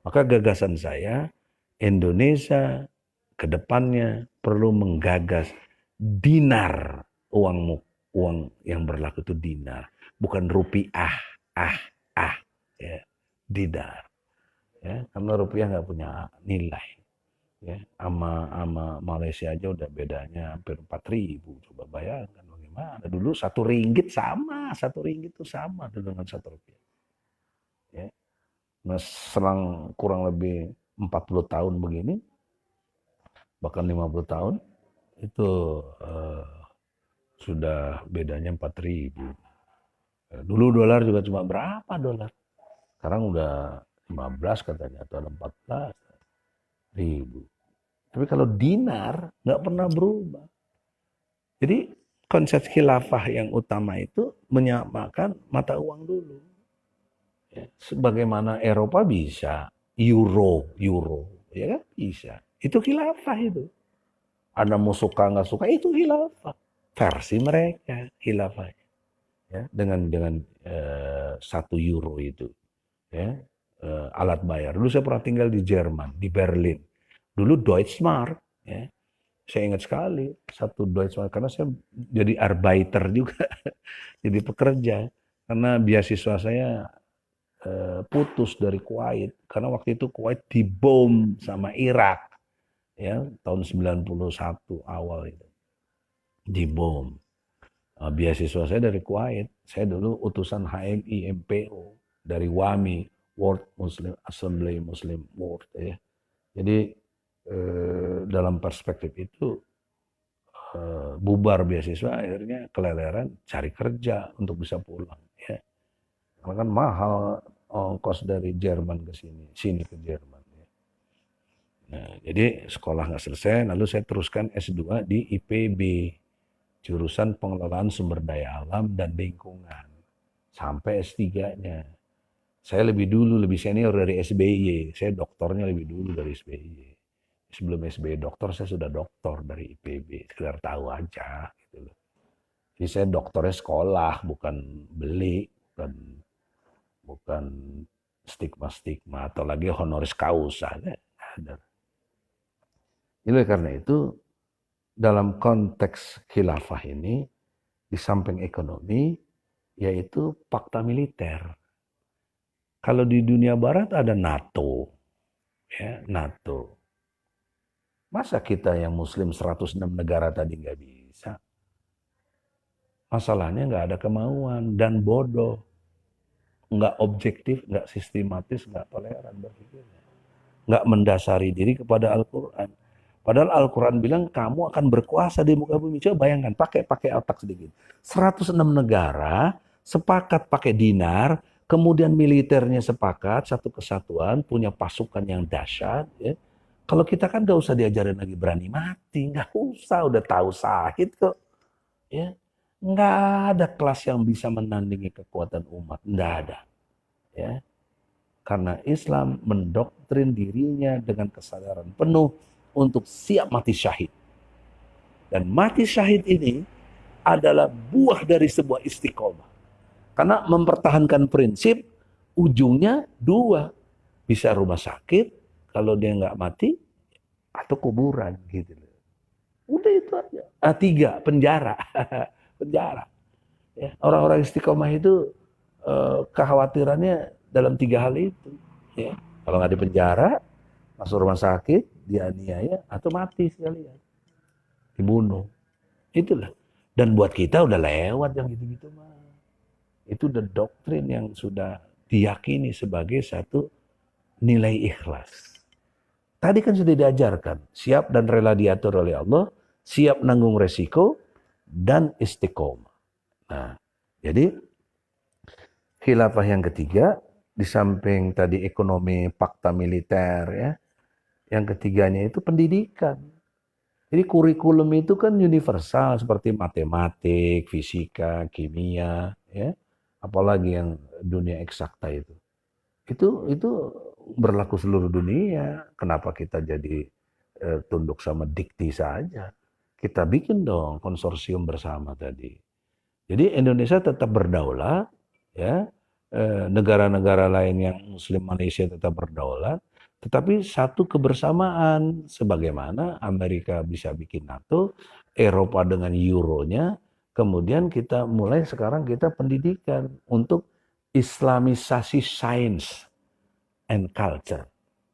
Maka gagasan saya, Indonesia ke depannya perlu menggagas dinar, uang yang berlaku itu dinar, bukan rupiah, ya, dinar. Ya, karena rupiah nggak punya nilai. Ya, ama Malaysia aja udah bedanya hampir 4.000. Coba bayangkan bagaimana. Dulu 1 ringgit sama, 1 ringgit itu sama dengan 1 rupiah. Ya. Nah, selang kurang lebih 40 tahun begini, bahkan 50 tahun, itu sudah bedanya 4.000. Dulu dolar juga cuma berapa dolar? Sekarang udah 15 katanya, atau 14.000. Tapi kalau dinar nggak pernah berubah. Jadi konsep khilafah yang utama itu menyamakan mata uang dulu. Ya, sebagaimana Eropa bisa euro, ya kan bisa. Itu khilafah itu. Anda mau suka nggak suka itu khilafah. Versi mereka khilafah. Ya, dengan 1 euro itu, ya, alat bayar. Dulu saya pernah tinggal di Jerman, di Berlin. Dulu Deutschmark, ya. Saya ingat sekali satu Deutschmark karena saya jadi Arbeiter juga, jadi pekerja. Karena beasiswa saya putus dari Kuwait karena waktu itu Kuwait dibom sama Irak, ya, tahun 91 awal itu dibom. Beasiswa saya dari Kuwait. Saya dulu utusan HMI MPO dari WAMI, World Muslim Assembly Muslim World, ya. Jadi dalam perspektif itu bubar beasiswa akhirnya keleleran cari kerja untuk bisa pulang, ya. Karena kan mahal ongkos dari Jerman ke sini ke Jerman, ya. Nah, jadi sekolah nggak selesai, lalu saya teruskan S2 di IPB, jurusan pengelolaan sumber daya alam dan lingkungan, sampai S3-nya. Saya lebih senior dari SBY, saya doktornya lebih dulu dari SBY. Sebelum SBY doktor, saya sudah doktor dari IPB, sekedar tahu aja gitu loh. Jadi saya doktornya sekolah, bukan beli, bukan bukan stigma atau lagi honoris causa. Ada. Jadi karena itu dalam konteks khilafah ini di samping ekonomi yaitu fakta militer. Kalau di dunia barat ada NATO, ya, NATO. Masa kita yang muslim 106 negara tadi nggak bisa? Masalahnya nggak ada kemauan dan bodoh. Nggak objektif, nggak sistematis, nggak toleran berpikirnya. Nggak mendasari diri kepada Al-Quran. Padahal Al-Quran bilang kamu akan berkuasa di muka bumi. Coba bayangkan, pakai otak sedikit. 106 negara sepakat pakai dinar, kemudian militernya sepakat, satu kesatuan, punya pasukan yang dahsyat. Ya. Kalau kita kan gak usah diajarin lagi berani mati, gak usah, udah tahu sahid kok. Ya. Nggak ada kelas yang bisa menandingi kekuatan umat, nggak ada. Ya. Karena Islam mendoktrin dirinya dengan kesadaran penuh untuk siap mati syahid. Dan mati syahid ini adalah buah dari sebuah istiqomah. Karena mempertahankan prinsip, ujungnya 2. Bisa rumah sakit, kalau dia nggak mati, atau kuburan. Gitu. Udah itu aja. 3, penjara. Penjara. Ya, orang-orang istiqomah itu kekhawatirannya dalam 3 hal itu. Ya. Kalau nggak di penjara, masuk rumah sakit, dianiaya, atau mati sekalian. Dibunuh. Itulah. Dan buat kita udah lewat yang gitu-gitu mah. Itu udah doktrin yang sudah diyakini sebagai satu nilai ikhlas. Tadi kan sudah diajarkan, siap dan rela diatur oleh Allah, siap nanggung resiko, dan istiqomah. Nah, jadi khilafah yang ketiga, di samping tadi ekonomi, fakta militer, ya, yang ketiganya itu pendidikan. Jadi kurikulum itu kan universal seperti matematik, fisika, kimia, ya, apalagi yang dunia eksakta itu. Itu berlaku seluruh dunia. Kenapa kita jadi tunduk sama dikti saja? Kita bikin dong konsorsium bersama tadi. Jadi Indonesia tetap berdaulat, ya. Negara-negara lain yang Muslim Malaysia tetap berdaulat, tetapi satu kebersamaan sebagaimana Amerika bisa bikin NATO, Eropa dengan euronya, kemudian kita mulai sekarang kita pendidikan untuk Islamisasi sains and culture,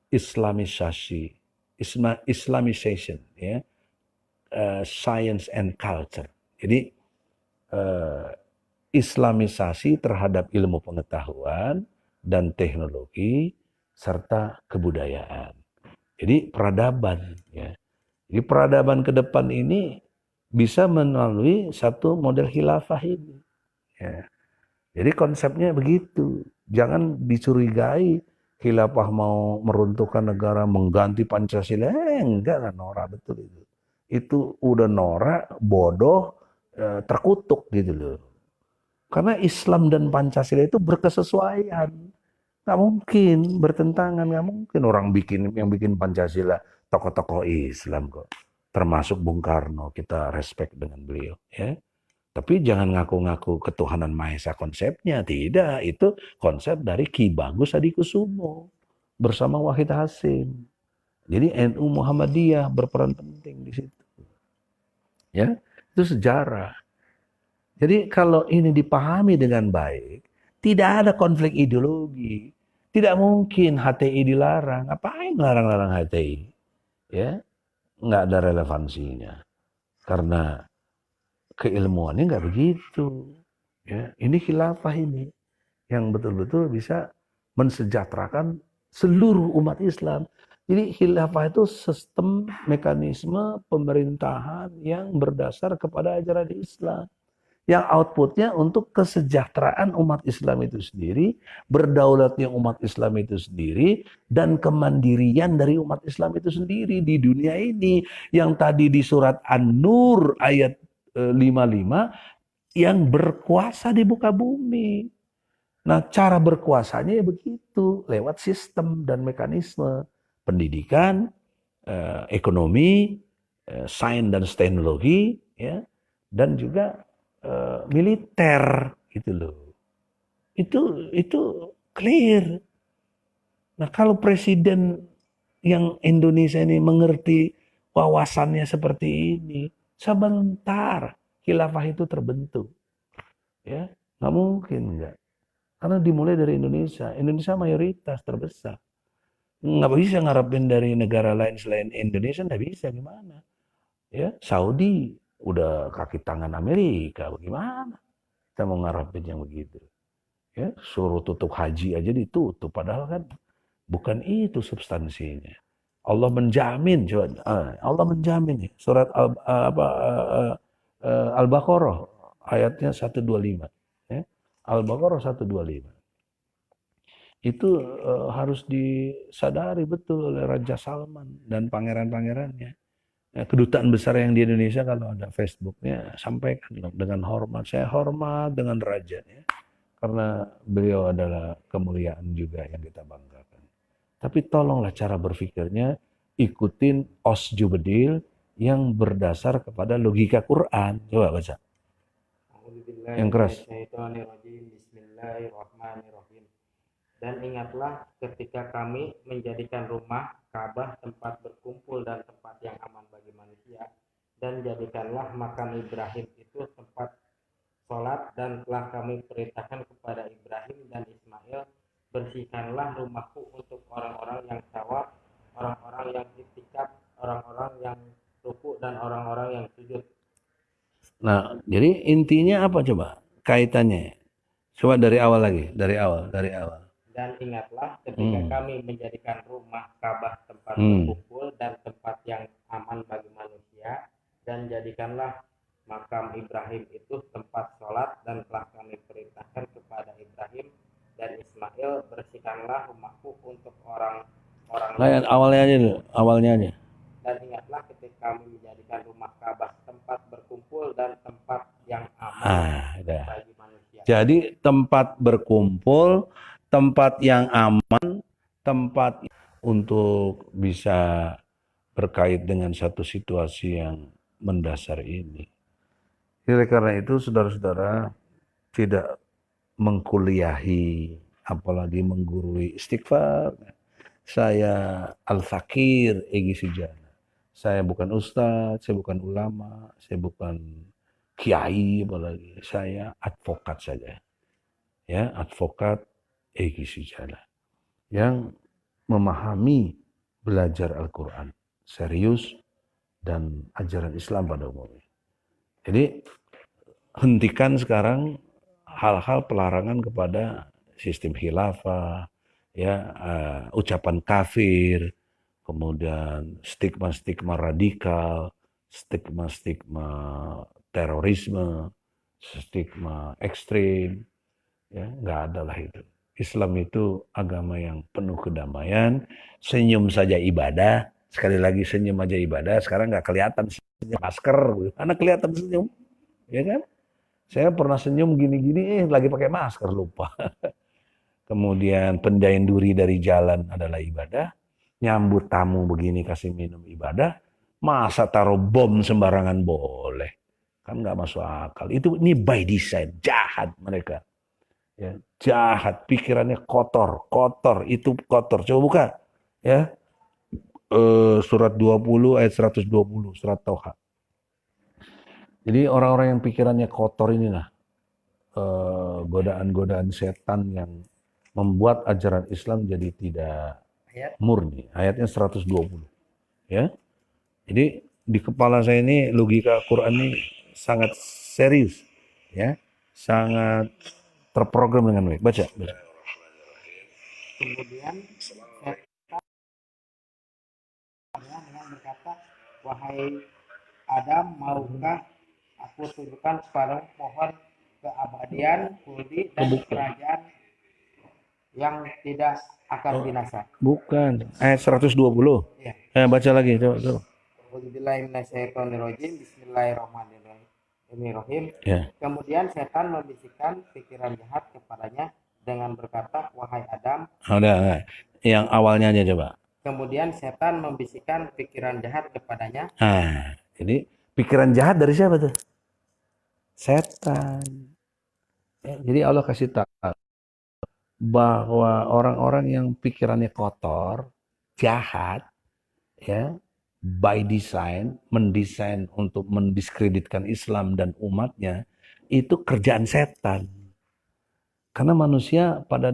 Islamisasi, Islamization, ya, science and culture. Jadi Islamisasi terhadap ilmu pengetahuan dan teknologi serta kebudayaan. Jadi peradaban, ya. Jadi peradaban ke depan ini bisa melalui satu model khilafah ini. Ya. Jadi konsepnya begitu. Jangan dicurigai khilafah mau meruntuhkan negara, mengganti Pancasila. Enggak lah, norak betul itu. Itu udah norak, bodoh, terkutuk gitu loh. Karena Islam dan Pancasila itu berkesesuaian. Nggak mungkin bertentangan, nggak mungkin orang yang bikin Pancasila tokoh-tokoh Islam kok. Termasuk Bung Karno, kita respect dengan beliau, ya. Tapi jangan ngaku-ngaku ketuhanan Maha Esa konsepnya, tidak. Itu konsep dari Ki Bagus Adikusumo bersama Wahid Hasim. Jadi NU Muhammadiyah berperan penting di situ. Ya, itu sejarah. Jadi kalau ini dipahami dengan baik, tidak ada konflik ideologi. Tidak mungkin HTI dilarang. Ngapain larang-larang HTI? Ya, nggak ada relevansinya. Karena keilmuannya nggak begitu. Ya, ini khilafah ini yang betul-betul bisa mensejahterakan seluruh umat Islam. Jadi khilafah itu sistem mekanisme pemerintahan yang berdasar kepada ajaran Islam. Yang outputnya untuk kesejahteraan umat Islam itu sendiri, berdaulatnya umat Islam itu sendiri, dan kemandirian dari umat Islam itu sendiri di dunia ini. Yang tadi di surat An-Nur ayat 55, yang berkuasa di muka bumi. Nah, cara berkuasanya ya begitu, lewat sistem dan mekanisme pendidikan, ekonomi, sains dan teknologi, ya, dan juga militer gitu loh. Itu clear. Nah, kalau presiden yang Indonesia ini mengerti wawasannya seperti ini, sebentar khilafah itu terbentuk. Ya, nggak mungkin enggak. Karena dimulai dari Indonesia. Indonesia mayoritas terbesar. Nggak bisa ngarepin dari negara lain selain Indonesia, nggak bisa, gimana? Ya, Saudi udah kaki tangan Amerika, bagaimana? Kita mau ngarepin yang begitu. Ya, suruh tutup haji aja ditutup, padahal kan bukan itu substansinya. Allah menjamin, Allah menjamin nih. Surat Al-Baqarah ayatnya 125. Ya. Al-Baqarah 125. Itu harus disadari betul oleh Raja Salman dan pangeran-pangerannya. Ya, kedutaan besar yang di Indonesia kalau ada Facebooknya sampaikan dengan hormat. Saya hormat dengan rajanya karena beliau adalah kemuliaan juga yang kita banggakan. Tapi tolonglah cara berpikirnya ikutin Osjubedil yang berdasar kepada logika Quran. Coba baca. Yang keras. Bismillahirrahmanirrahim. Dan ingatlah ketika kami menjadikan rumah Ka'bah tempat berkumpul dan tempat yang aman bagi manusia, dan jadikanlah makam Ibrahim itu tempat sholat, dan telah kami perintahkan kepada Ibrahim dan Ismail, bersihkanlah rumahku untuk orang-orang yang tawaf, orang-orang yang itikaf, orang-orang yang ruku, dan orang-orang yang sujud. Nah, jadi intinya apa coba kaitannya? Coba dari awal lagi, dari awal. Dan ingatlah ketika Hmm. kami menjadikan rumah Ka'bah tempat Hmm. berkumpul dan tempat yang aman bagi manusia, dan jadikanlah makam Ibrahim itu tempat sholat, dan telah kami perintahkan kepada Ibrahim dan Ismail, bersihkanlah rumahku untuk orang-orang Nah, yang yang awalnya aja dulu, awalnya aja. dan ingatlah ketika kami menjadikan rumah Ka'bah tempat berkumpul dan tempat yang aman Udah. bagi manusia. Jadi tempat berkumpul, tempat yang aman, tempat untuk bisa berkait dengan satu situasi yang mendasar ini. Jadi karena itu saudara-saudara tidak mengkuliahi, apalagi menggurui istighfar. Saya al-fakir, Egi Sujana. Saya bukan ustadz, saya bukan ulama, saya bukan kiai, apalagi saya advokat saja. Ya, advokat Egi Sujana yang memahami belajar Al-Quran serius dan ajaran Islam pada umumnya. Jadi hentikan sekarang hal-hal pelarangan kepada sistem khilafah, ya, ucapan kafir, kemudian stigma-stigma radikal, stigma-stigma terorisme, stigma ekstrim, ya nggak ada lah itu. Islam itu agama yang penuh kedamaian, senyum saja ibadah. Sekali lagi senyum aja ibadah. Sekarang nggak kelihatan senyum masker, karena kelihatan senyum, ya kan? Saya pernah senyum gini-gini, lagi pakai masker lupa. Kemudian pendayan duri dari jalan adalah ibadah. Nyambut tamu begini kasih minum ibadah. Masa taruh bom sembarangan boleh? Kan nggak masuk akal. Itu ini by design, jahat mereka. Ya, jahat, pikirannya kotor, kotor, itu kotor. Coba buka, ya, surat 20 ayat 120, surat Tauha. Jadi orang-orang yang pikirannya kotor inilah godaan-godaan setan yang membuat ajaran Islam jadi tidak murni. Ayatnya 120. Ya. Jadi di kepala saya ini logika Quran ini sangat serius, ya, sangat terprogram dengan baik. Baca, baca. Kemudian setan dengan berkata, wahai Adam, maukah aku tunjukkan kepadamu pohon keabadian, kuldi, dan kerajaan yang tidak akan binasa. Bukan, ayat 120. Ya. Baca lagi, coba, coba. Bismillahirrahmanirrahim. Ya. Kemudian setan membisikkan pikiran jahat kepadanya dengan berkata, wahai Adam. Udah, yang awalnya aja coba. Kemudian setan membisikkan pikiran jahat kepadanya. Jadi pikiran jahat dari siapa tuh? Setan. Ya, jadi Allah kasih tahu bahwa orang-orang yang pikirannya kotor, jahat, ya, by design, mendesain untuk mendiskreditkan Islam dan umatnya, itu kerjaan setan. Karena manusia pada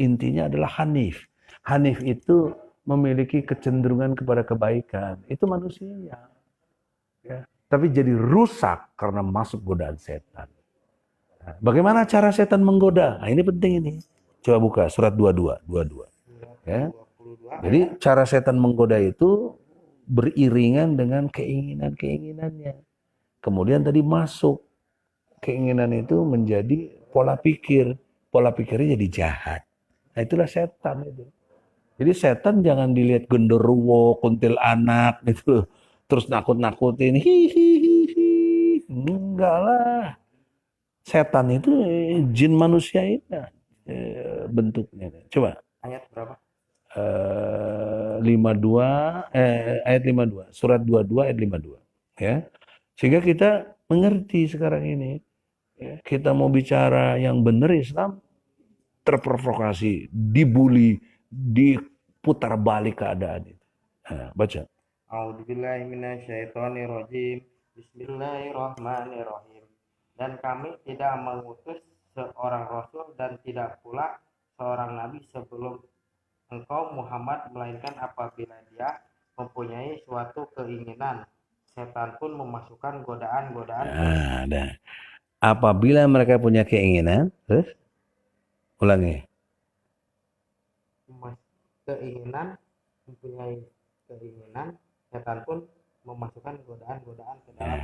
intinya adalah Hanif. Hanif itu memiliki kecenderungan kepada kebaikan. Itu manusia. Ya. Tapi jadi rusak karena masuk godaan setan. Nah, bagaimana cara setan menggoda? Nah, ini penting ini. Coba buka surat 22. Ya. Jadi cara setan menggoda itu beriringan dengan keinginan-keinginannya. Kemudian tadi masuk keinginan itu menjadi pola pikir. Pola pikirnya jadi jahat. Nah, itulah setan itu. Jadi setan jangan dilihat genderuwo, kuntilanak gitu. Terus nakut-nakutin. Hihihi. Enggak lah. Setan itu jin manusia ini bentuknya. Coba. Ayat berapa? 52 ayat 52. Surat 22 ayat 52. Ya. Sehingga kita mengerti sekarang ini. Ya, kita mau bicara yang benar Islam terprovokasi, dibully, diputar balik keadaan itu. Nah, baca. A'udzubillahi minasyaitonirrajim. Bismillahirrahmanirrahim. Dan kami tidak mengutus seorang rasul dan tidak pula seorang nabi sebelum engkau Muhammad, melainkan apabila dia mempunyai suatu keinginan, setan pun memasukkan godaan-godaan. Apabila mereka punya keinginan, terus ulangi. mempunyai keinginan, setan pun memasukkan godaan-godaan ke dalam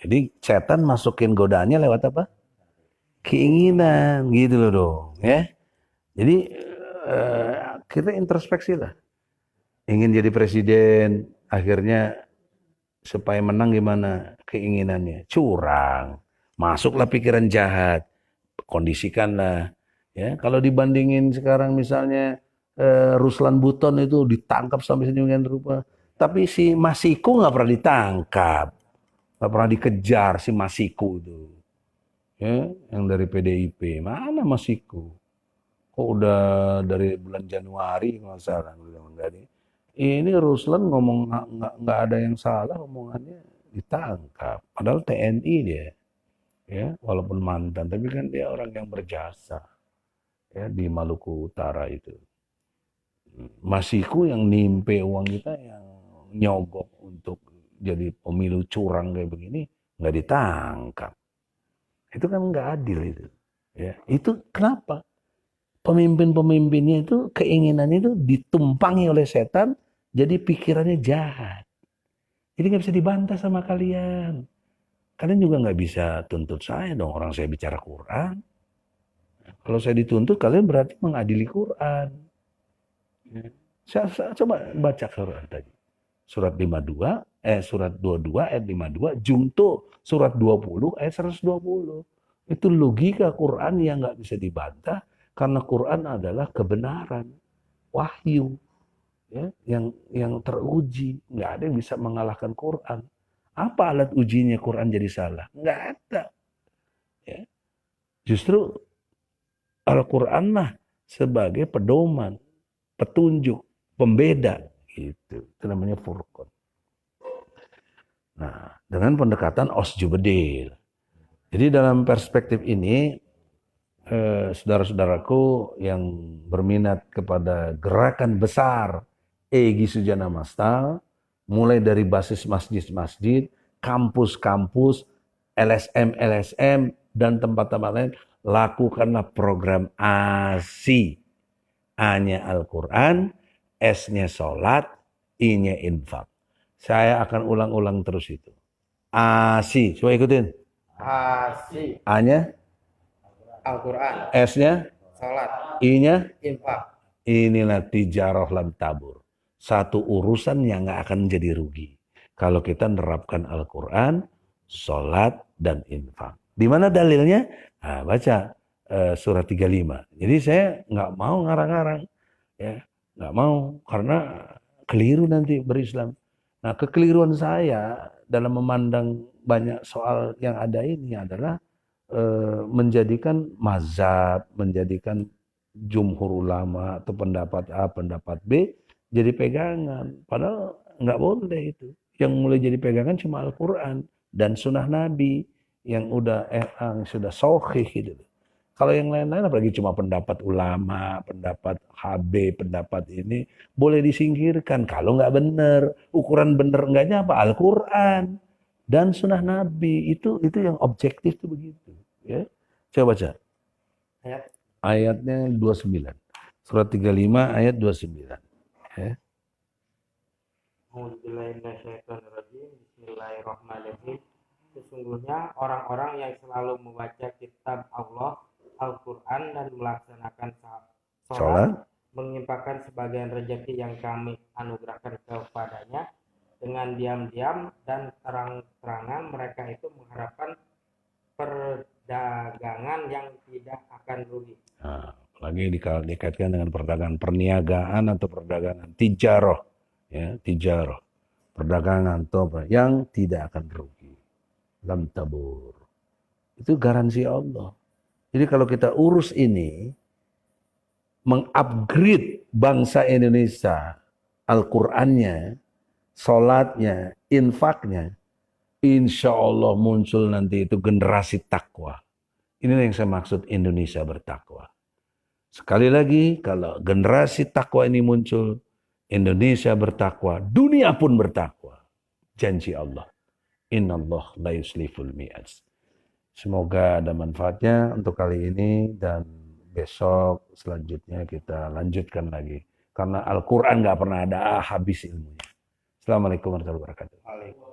Jadi setan masukin godaannya lewat apa? Keinginan, gitu loh dong, ya. Jadi kita introspeksi lah. Ingin jadi presiden, akhirnya supaya menang gimana? Keinginannya curang, masuklah pikiran jahat, kondisikanlah. Ya, kalau dibandingin sekarang misalnya Ruslan Buton itu ditangkap sampai sedemikian rupa, tapi si Masiku nggak pernah ditangkap, nggak pernah dikejar si Masiku itu. Ya, yang dari PDIP mana Masiku? Kok udah dari bulan Januari nggak salah dari ini Ruslan ngomong nggak ada yang salah omongannya ditangkap. Padahal TNI dia, ya walaupun mantan, tapi kan dia orang yang berjasa ya di Maluku Utara itu. Masiku yang nimpe uang kita yang nyogok untuk jadi pemilu curang kayak begini nggak ditangkap. Itu kan nggak adil itu. Ya, itu kenapa? Pemimpin-pemimpinnya itu keinginannya itu ditumpangi oleh setan, jadi pikirannya jahat. Jadi nggak bisa dibantah sama kalian. Kalian juga nggak bisa tuntut saya dong, orang saya bicara Quran. Kalau saya dituntut, kalian berarti mengadili Quran. Saya coba baca surat tadi. Surat 52, surat 22 ayat 52, Jungto surat 20 ayat 120. Itu logika Quran yang nggak bisa dibantah karena Quran adalah kebenaran, wahyu, ya, yang teruji, nggak ada yang bisa mengalahkan Quran. Apa alat ujinya Quran jadi salah? Nggak ada. Ya. Justru Al-Quran lah sebagai pedoman, petunjuk, pembeda, gitu. Itu namanya Furqan. Nah, dengan pendekatan Osjubedil. Jadi dalam perspektif ini, saudara-saudaraku yang berminat kepada gerakan besar Egy Sujana Mastal, mulai dari basis masjid-masjid, kampus-kampus, LSM-LSM, dan tempat-tempat lain, lakukanlah program ASI. A-nya Al-Quran, S-nya sholat, I-nya infak. Saya akan ulang-ulang terus itu. ASI, coba ikutin. ASI. A-nya Al-Quran. S-nya Salat. I-nya infak. Inilah tijarah lam tabur. Satu urusan yang nggak akan jadi rugi. Kalau kita nerapkan Al-Quran, sholat, dan infak. Di mana dalilnya? Nah, baca surat 35. Jadi saya nggak mau ngarang-ngarang. Ya, nggak mau. Karena keliru nanti berislam. Nah, kekeliruan saya dalam memandang banyak soal yang ada ini adalah menjadikan mazhab, menjadikan jumhur ulama atau pendapat A, pendapat B jadi pegangan. Padahal nggak boleh itu. Yang mulai jadi pegangan cuma Al-Quran dan Sunnah Nabi yang sudah sahih gitu. Kalau yang lain-lain apalagi cuma pendapat ulama, pendapat HB, pendapat ini boleh disingkirkan kalau nggak benar. Ukuran benar enggaknya apa? Al-Quran dan Sunnah Nabi itu yang objektif tuh begitu. Ya, coba baca. Ayatnya 29. Surat 35 ayat 29. Ya. Bismillahirrahmanirrahim. Sesungguhnya orang-orang yang selalu membaca kitab Allah, Al-Quran, dan melaksanakan sholat, menginfakkan sebagian rezeki yang kami anugerahkan kepadanya dengan diam-diam dan terang-terangan, mereka itu mengharapkan perdagangan yang tidak akan rugi. Nah, apalagi dikaitkan dengan perdagangan perniagaan atau perdagangan tijarah, ya, tijarah, perdagangan yang tidak akan rugi. Lam tabur. Itu garansi Allah. Jadi kalau kita urus ini, mengupgrade bangsa Indonesia, Al-Qur'annya, sholatnya, infaknya, insya Allah muncul nanti itu generasi takwa. Inilah yang saya maksud Indonesia bertakwa. Sekali lagi, kalau generasi takwa ini muncul, Indonesia bertakwa, dunia pun bertakwa. Janji Allah. Innallah la yusliful mi'ad. Semoga ada manfaatnya untuk kali ini dan besok selanjutnya kita lanjutkan lagi Karena Al-Quran nggak pernah ada habis ilmunya. Assalamualaikum warahmatullahi wabarakatuh. Waalaikumsalam.